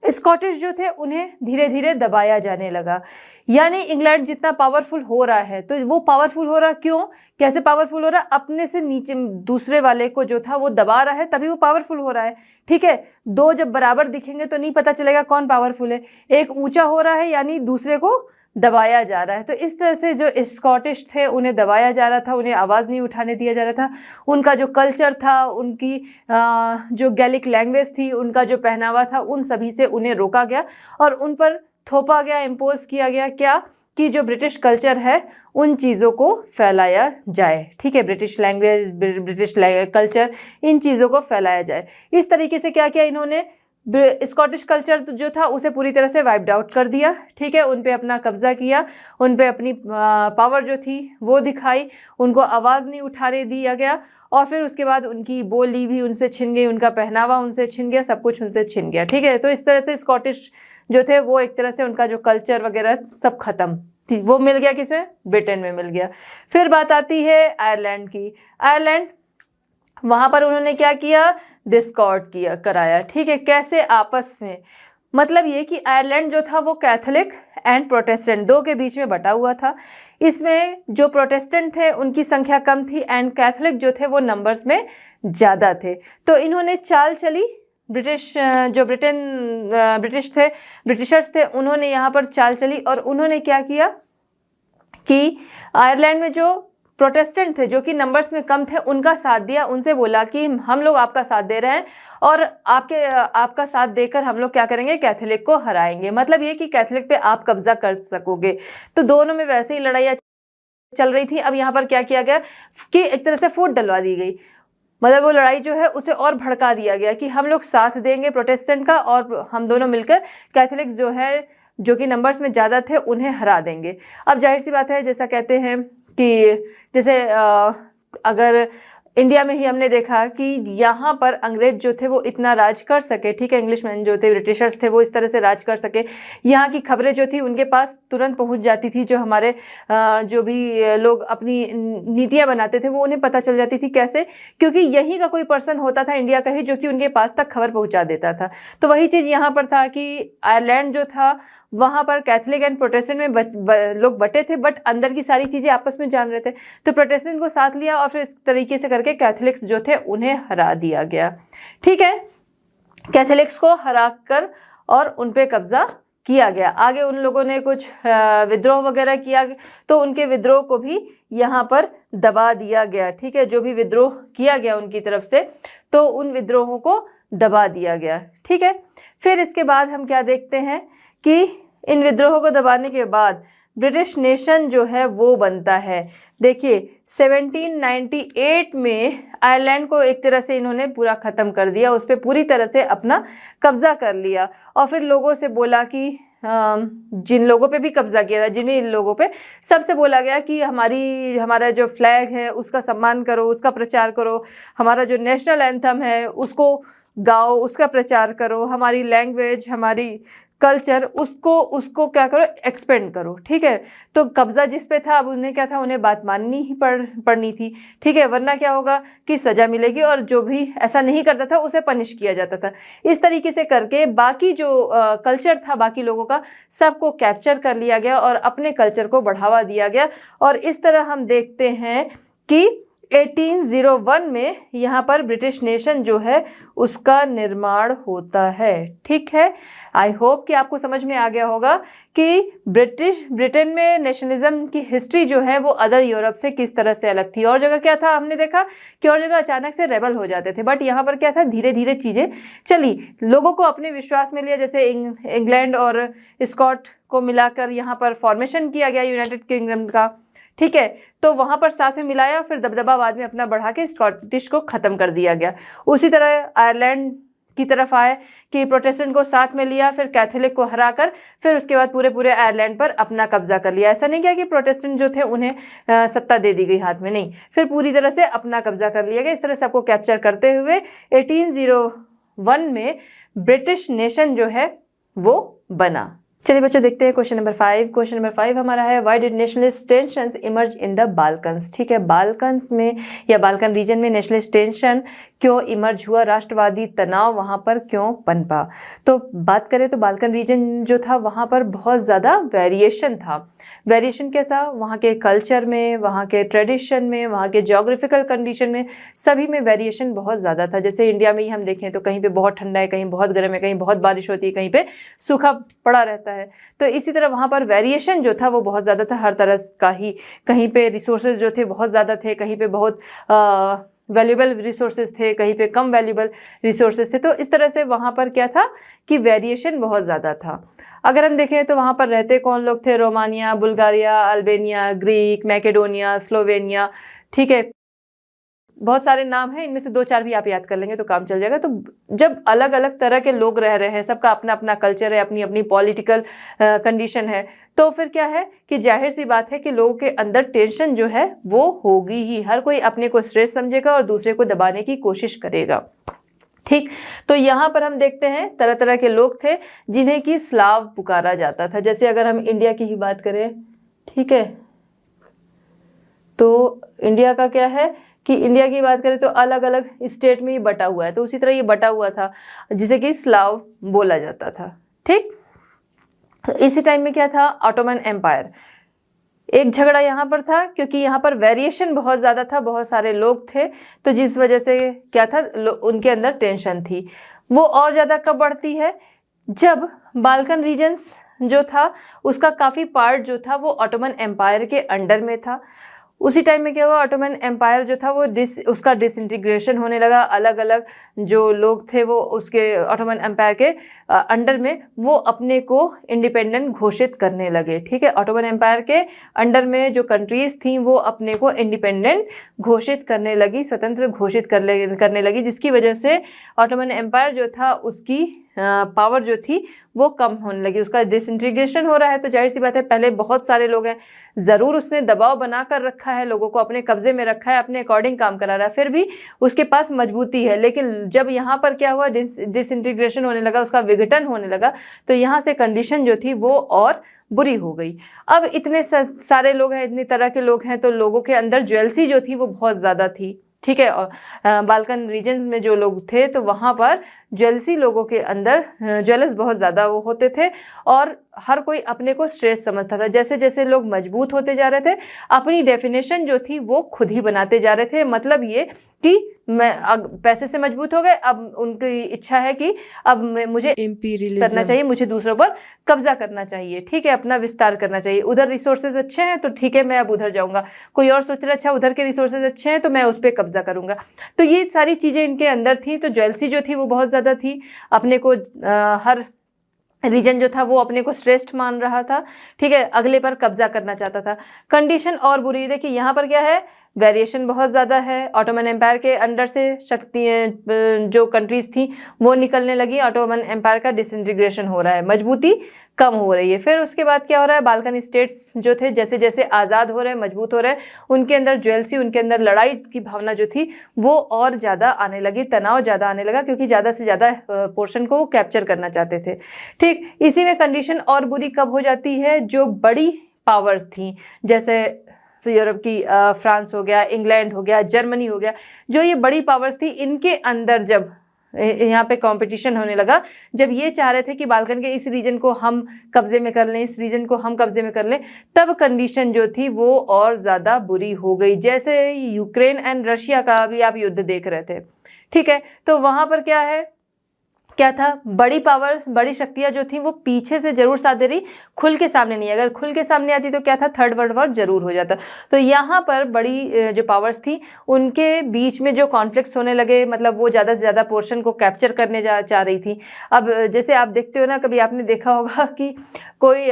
स्कॉटिश जो थे उन्हें धीरे धीरे दबाया जाने लगा। यानी इंग्लैंड जितना पावरफुल हो रहा है, तो वो पावरफुल हो रहा क्यों, कैसे पावरफुल हो रहा है, अपने से नीचे दूसरे वाले को जो था वो दबा रहा है, तभी वो पावरफुल हो रहा है। ठीक है, दो जब बराबर दिखेंगे तो नहीं पता चलेगा कौन पावरफुल है, एक ऊंचा हो रहा है यानी दूसरे को दबाया जा रहा है। तो इस तरह से जो स्कॉटिश थे उन्हें दबाया जा रहा था, उन्हें आवाज़ नहीं उठाने दिया जा रहा था। उनका जो कल्चर था, उनकी जो गैलिक लैंग्वेज थी, उनका जो पहनावा था, उन सभी से उन्हें रोका गया और उन पर थोपा गया, इम्पोज किया गया क्या, कि जो ब्रिटिश कल्चर है उन चीज़ों को फैलाया जाए। ठीक है, ब्रिटिश लैंग्वेज, ब्रिटिश कल्चर, इन चीज़ों को फैलाया जाए। इस तरीके से क्या किया इन्होंने, स्कॉटिश कल्चर जो था उसे पूरी तरह से वाइप्ड आउट कर दिया। ठीक है, उन पे अपना कब्जा किया, उन पे अपनी पावर जो थी वो दिखाई, उनको आवाज़ नहीं उठाने दिया गया और फिर उसके बाद उनकी बोली भी उनसे छिन गई, उनका पहनावा उनसे छिन गया, सब कुछ उनसे छिन गया। ठीक है, तो इस तरह से स्कॉटिश जो थे वो एक तरह से उनका जो कल्चर वगैरह सब खत्म, वो मिल गया किसमें, ब्रिटेन में मिल गया। फिर बात आती है आयरलैंड की। आयरलैंड, वहाँ पर उन्होंने क्या किया, डिस्कॉर्ड किया, कराया। ठीक है, कैसे, आपस में, मतलब ये कि आयरलैंड जो था वो कैथोलिक एंड प्रोटेस्टेंट दो के बीच में बटा हुआ था। इसमें जो प्रोटेस्टेंट थे उनकी संख्या कम थी एंड कैथोलिक जो थे वो नंबर्स में ज़्यादा थे। तो इन्होंने चाल चली, ब्रिटिश जो ब्रिटिशर्स थे उन्होंने यहाँ पर चाल चली और उन्होंने क्या किया कि आयरलैंड में जो प्रोटेस्टेंट थे जो कि नंबर्स में कम थे उनका साथ दिया, उनसे बोला कि हम लोग आपका साथ दे रहे हैं और आपका साथ देकर हम लोग क्या करेंगे, कैथोलिक को हराएंगे। मतलब ये कि कैथोलिक पे आप कब्जा कर सकोगे। तो दोनों में वैसे ही लड़ाइयाँ चल रही थी। अब यहाँ पर क्या किया गया कि एक तरह से फूट डलवा दी गई, मतलब वो लड़ाई जो है उसे और भड़का दिया गया कि हम लोग साथ देंगे प्रोटेस्टेंट का और हम दोनों मिलकर कैथोलिक्स जो है, जो कि नंबर्स में ज़्यादा थे, उन्हें हरा देंगे। अब जाहिर सी बात है, जैसा कहते हैं कि जैसे अगर इंडिया में ही हमने देखा कि यहाँ पर अंग्रेज जो थे वो इतना राज कर सके। ठीक है, इंग्लिशमैन जो थे, ब्रिटिशर्स थे, वो इस तरह से राज कर सके। यहाँ की खबरें जो थी उनके पास तुरंत पहुँच जाती थी। जो हमारे जो भी लोग अपनी नीतियाँ बनाते थे वो उन्हें पता चल जाती थी। कैसे, क्योंकि यहीं का कोई पर्सन होता था इंडिया का ही जो कि उनके पास तक खबर पहुँचा देता था। तो वही चीज़ यहाँ पर था कि आयरलैंड जो था वहाँ पर कैथोलिक एंड प्रोटेस्टेंट में लोग बटे थे, बट अंदर की सारी चीज़ें आपस में जान रहे थे। तो प्रोटेस्टेंट को साथ लिया और फिर इस तरीके से करके कैथोलिक्स जो थे उन्हें हरा दिया गया। ठीक है, कैथोलिक्स को हरा कर और उन पे कब्जा किया गया। आगे उन लोगों ने कुछ विद्रोह वगैरह किया तो उनके विद्रोह को भी यहाँ पर दबा दिया गया। ठीक है, जो भी विद्रोह किया गया उनकी तरफ से तो उन विद्रोहों को दबा दिया गया। ठीक है, फिर इसके बाद हम क्या देखते हैं कि इन विद्रोहों को दबाने के बाद ब्रिटिश नेशन जो है वो बनता है। देखिए 1798 में आयरलैंड को एक तरह से इन्होंने पूरा ख़त्म कर दिया, उस पर पूरी तरह से अपना कब्ज़ा कर लिया और फिर लोगों से बोला कि जिन लोगों पे भी कब्ज़ा किया था, जिन भी लोगों पे, सबसे बोला गया कि हमारा जो फ्लैग है उसका सम्मान करो, उसका प्रचार करो, हमारा जो नेशनल एंथम है उसको गाओ, उसका प्रचार करो, हमारी लैंग्वेज, हमारी कल्चर, उसको क्या करो, एक्सपेंड करो। ठीक है, तो कब्जा जिस पे था अब उन्हें क्या था, उन्हें बात माननी ही पड़नी थी। ठीक है, वरना क्या होगा कि सज़ा मिलेगी और जो भी ऐसा नहीं करता था उसे पनिश किया जाता था। इस तरीके से करके बाकी जो कल्चर था बाकी लोगों का सबको कैप्चर कर लिया गया और अपने कल्चर को बढ़ावा दिया गया। और इस तरह हम देखते हैं कि 1801 में यहाँ पर ब्रिटिश नेशन जो है उसका निर्माण होता है। ठीक है, आई होप कि आपको समझ में आ गया होगा कि ब्रिटेन में नेशनलिज्म की हिस्ट्री जो है वो अदर यूरोप से किस तरह से अलग थी। और जगह क्या था, हमने देखा कि और जगह अचानक से रेबल हो जाते थे, बट यहाँ पर क्या था, धीरे धीरे चीज़ें चली, लोगों को अपने विश्वास में लिया। जैसे इंग्लैंड और स्कॉट को मिलाकर यहाँ पर फॉर्मेशन किया गया यूनाइटेड किंगडम का। ठीक है, तो वहाँ पर साथ में मिलाया, फिर दबदबा बाद में अपना बढ़ा के स्कॉटिश को ख़त्म कर दिया गया। उसी तरह आयरलैंड की तरफ आए कि प्रोटेस्टेंट को साथ में लिया, फिर कैथोलिक को हराकर फिर उसके बाद पूरे आयरलैंड पर अपना कब्जा कर लिया। ऐसा नहीं किया कि प्रोटेस्टेंट जो थे उन्हें सत्ता दे दी गई हाथ में, नहीं, फिर पूरी तरह से अपना कब्जा कर लिया गया। इस तरह से सबको कैप्चर करते हुए 1801 में ब्रिटिश नेशन जो है वो बना। चलिए बच्चों देखते हैं क्वेश्चन नंबर 5। क्वेश्चन नंबर 5 हमारा है why did nationalist tensions emerge in the Balkans. ठीक है, बाल्कन्स में या बाल्कन रीजन में नेशनलिस्ट टेंशन क्यों इमर्ज हुआ, राष्ट्रवादी तनाव वहाँ पर क्यों पनपा। तो बात करें तो बाल्कन रीजन जो था वहाँ पर बहुत ज़्यादा वेरिएशन था। वेरिएशन कैसा, वहाँ के कल्चर में, वहाँ के ट्रेडिशन में, वहाँ के जोग्राफिकल कंडीशन में, सभी में वेरिएशन बहुत ज़्यादा था। जैसे इंडिया में ही हम देखें तो कहीं पे बहुत ठंडा है, कहीं बहुत गर्म है, कहीं बहुत बारिश होती है, कहीं पे सूखा पड़ा रहता है। तो इसी तरह वहाँ पर वेरिएशन जो था वो बहुत ज़्यादा था हर तरह का ही। कहीं पे रिसोर्सेज जो थे बहुत ज़्यादा थे, कहीं पे बहुत वैल्यूएबल रिसोर्सेज थे, कहीं पे कम वैल्यूएबल रिसोर्सेज थे। तो इस तरह से वहाँ पर क्या था कि वेरिएशन बहुत ज़्यादा था। अगर हम देखें तो वहाँ पर रहते कौन लोग थे, Romania, Bulgaria, Albania, Greek, Macedonia, Slovenia. ठीक है, बहुत सारे नाम हैं, इनमें से 2-4 भी आप याद कर लेंगे तो काम चल जाएगा। तो जब अलग अलग तरह के लोग रह रहे हैं, सबका अपना अपना कल्चर है, अपनी अपनी पॉलिटिकल कंडीशन है, तो फिर क्या है कि जाहिर सी बात है कि लोगों के अंदर टेंशन जो है वो होगी ही। हर कोई अपने को श्रेष्ठ समझेगा और दूसरे को दबाने की कोशिश करेगा। ठीक, तो यहाँ पर हम देखते हैं तरह तरह के लोग थे जिन्हें कि स्लाव पुकारा जाता था। जैसे अगर हम इंडिया की ही बात करें, ठीक है, तो इंडिया का क्या है कि इंडिया की बात करें तो अलग अलग स्टेट में ही बटा हुआ है। तो उसी तरह ये बटा हुआ था जिसे कि स्लाव बोला जाता था। ठीक, इसी टाइम में क्या था, ऑटोमन एम्पायर। एक झगड़ा यहाँ पर था क्योंकि यहाँ पर वेरिएशन बहुत ज़्यादा था, बहुत सारे लोग थे, तो जिस वजह से क्या था, उनके अंदर टेंशन थी। वो और ज़्यादा कब बढ़ती है, जब बाल्कन रीजन्स जो था उसका काफ़ी पार्ट जो था वो ऑटोमन एम्पायर के अंडर में था। उसी टाइम में क्या हुआ, ऑटोमन एम्पायर जो था वो उसका डिसइंटीग्रेशन होने लगा। अलग अलग जो लोग थे वो उसके ऑटोमन एम्पायर के अंडर में वो अपने को इंडिपेंडेंट घोषित करने लगे। ठीक है, ऑटोमन एम्पायर के अंडर में जो कंट्रीज़ थी वो अपने को इंडिपेंडेंट घोषित करने लगी, स्वतंत्र घोषित करने लगी, जिसकी वजह से ऑटोमन एम्पायर जो था उसकी पावर जो थी वो कम होने लगी। उसका डिसइंटीग्रेशन हो रहा है तो जाहिर सी बात है पहले बहुत सारे लोग हैं, ज़रूर उसने दबाव बना कर रखा है, लोगों को अपने कब्जे में रखा है, अपने अकॉर्डिंग काम करा रहा है, फिर भी उसके पास मजबूती है। लेकिन जब यहाँ पर क्या हुआ, डिसइंटीग्रेशन होने लगा, उसका विघटन होने लगा, तो यहाँ से कंडीशन जो थी वो और बुरी हो गई। अब इतने सारे लोग हैं, इतनी तरह के लोग हैं, तो लोगों के अंदर ज्वेलसी जो थी वो बहुत ज़्यादा थी। ठीक है, और बाल्कन रीजन्स में जो लोग थे तो वहाँ पर ज्वेलसी, लोगों के अंदर ज्वेलस बहुत ज़्यादा वो होते थे और हर कोई अपने को श्रेष्ठ समझता था। जैसे जैसे लोग मजबूत होते जा रहे थे, अपनी डेफिनेशन जो थी वो खुद ही बनाते जा रहे थे। मतलब ये कि मैं पैसे से मजबूत हो गए, अब उनकी इच्छा है कि अब मुझे इम्पीरियलिज्म करना चाहिए, मुझे दूसरों पर कब्जा करना चाहिए। ठीक है, अपना विस्तार करना चाहिए। उधर रिसोर्सेज अच्छे हैं तो ठीक है मैं अब उधर जाऊँगा, कोई और सोच रहा अच्छा उधर के रिसोर्सेज अच्छे हैं तो मैं उस पर कब्जा करूँगा। तो ये सारी चीज़ें इनके अंदर थी। तो ज्वेलसी जो थी वो बहुत ज़्यादा थी, अपने को हर रीजन जो था वो अपने को श्रेष्ठ मान रहा था। ठीक है, अगले पर कब्जा करना चाहता था। कंडीशन और बुरी, देखिए यहाँ पर क्या है, वेरिएशन बहुत ज़्यादा है। ऑटोमन एम्पायर के अंडर से शक्ति जो कंट्रीज़ थी वो निकलने लगी, ऑटोमन एम्पायर का डिसइंटीग्रेशन हो रहा है, मजबूती कम हो रही है। फिर उसके बाद क्या हो रहा है, बाल्कन स्टेट्स जो थे जैसे जैसे आज़ाद हो रहे हैं, मजबूत हो रहे हैं, उनके अंदर ज्वेलसी, उनके अंदर लड़ाई की भावना जो थी वो और ज़्यादा आने लगी, तनाव ज़्यादा आने लगा, क्योंकि ज़्यादा से ज़्यादा पोर्शन को वो कैप्चर करना चाहते थे। ठीक, इसी में कंडीशन और बुरी कब हो जाती है, जो बड़ी पावर्स थी, जैसे तो यूरोप की फ्रांस हो गया, इंग्लैंड हो गया, जर्मनी हो गया, जो ये बड़ी पावर्स थी, इनके अंदर जब यहाँ पे कंपटीशन होने लगा, जब ये चाह रहे थे कि बाल्कन के इस रीजन को हम कब्जे में कर लें, इस रीजन को हम कब्जे में कर लें, तब कंडीशन जो थी वो और ज़्यादा बुरी हो गई। जैसे यूक्रेन एंड रशिया का भी आप युद्ध देख रहे थे। ठीक है, तो वहाँ पर क्या था, बड़ी पावर, बड़ी शक्तियां जो थी वो पीछे से जरूर साथ दे रही, खुल के सामने नहीं। अगर खुल के सामने आती तो क्या था, थर्ड वर्ल्ड वॉर जरूर हो जाता। तो यहाँ पर बड़ी जो पावर्स थी उनके बीच में जो कॉन्फ्लिक्ट्स होने लगे, मतलब वो ज़्यादा से ज़्यादा पोर्शन को कैप्चर करने चाह रही थी। अब जैसे आप देखते हो ना, कभी आपने देखा होगा कि कोई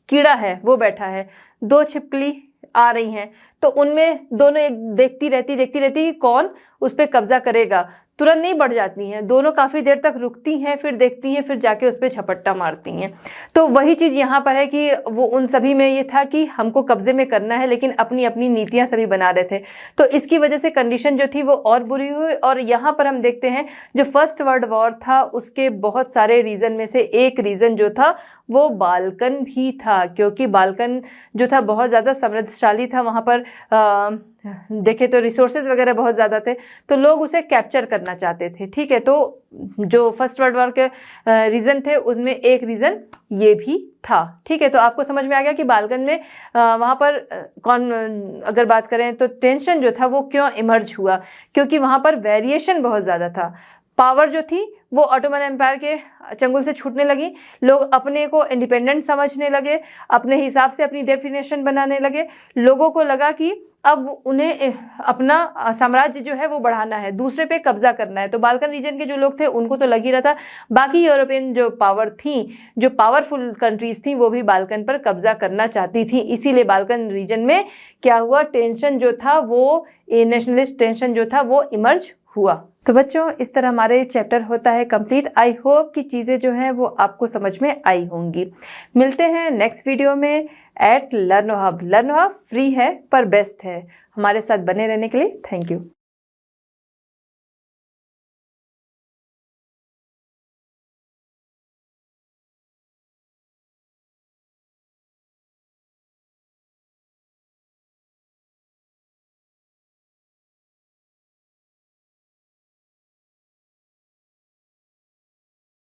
कीड़ा है वो बैठा है, 2 छिपकली आ रही हैं, तो उनमें दोनों एक देखती रहती कौन उस पर कब्जा करेगा। तुरंत नहीं बढ़ जाती हैं, दोनों काफ़ी देर तक रुकती हैं, फिर देखती हैं, फिर जाके उस पर झपट्टा मारती हैं। तो वही चीज़ यहाँ पर है कि वो उन सभी में ये था कि हमको कब्जे में करना है, लेकिन अपनी अपनी नीतियाँ सभी बना रहे थे। तो इसकी वजह से कंडीशन जो थी वो और बुरी हुई। और यहाँ पर हम देखते हैं जो फर्स्ट वर्ल्ड वॉर था उसके बहुत सारे रीज़न में से एक रीज़न जो था वो बाल्कन भी था, क्योंकि बाल्कन जो था बहुत ज़्यादा समृद्धशाली था। वहाँ पर देखे तो रिसोर्सेज वगैरह बहुत ज़्यादा थे, तो लोग उसे कैप्चर करना चाहते थे। ठीक है, तो जो फर्स्ट वर्ल्ड वॉर के रीज़न थे उसमें एक रीज़न ये भी था। ठीक है, तो आपको समझ में आ गया कि बाल्कन में वहाँ पर अगर बात करें तो टेंशन जो था वो क्यों इमर्ज हुआ, क्योंकि वहाँ पर वेरिएशन बहुत ज़्यादा था। पावर जो थी वो ऑटोमन एम्पायर के चंगुल से छूटने लगी, लोग अपने को इंडिपेंडेंट समझने लगे, अपने हिसाब से अपनी डेफिनेशन बनाने लगे। लोगों को लगा कि अब उन्हें अपना साम्राज्य जो है वो बढ़ाना है, दूसरे पे कब्जा करना है। तो बाल्कन रीजन के जो लोग थे उनको तो लग ही रहा था, बाकी यूरोपियन जो पावर थी, जो पावरफुल कंट्रीज थी, वो भी बाल्कन पर कब्जा करना चाहती थी। इसीलिए बाल्कन रीजन में क्या हुआ, टेंशन जो था वो नेशनलिस्ट टेंशन जो था वो इमर्ज हुआ। तो बच्चों इस तरह हमारे चैप्टर होता है कंप्लीट। आई होप कि चीज़ें जो हैं वो आपको समझ में आई होंगी। मिलते हैं नेक्स्ट वीडियो में at Learn Hub. Learn Hub free है पर बेस्ट है। हमारे साथ बने रहने के लिए थैंक यू।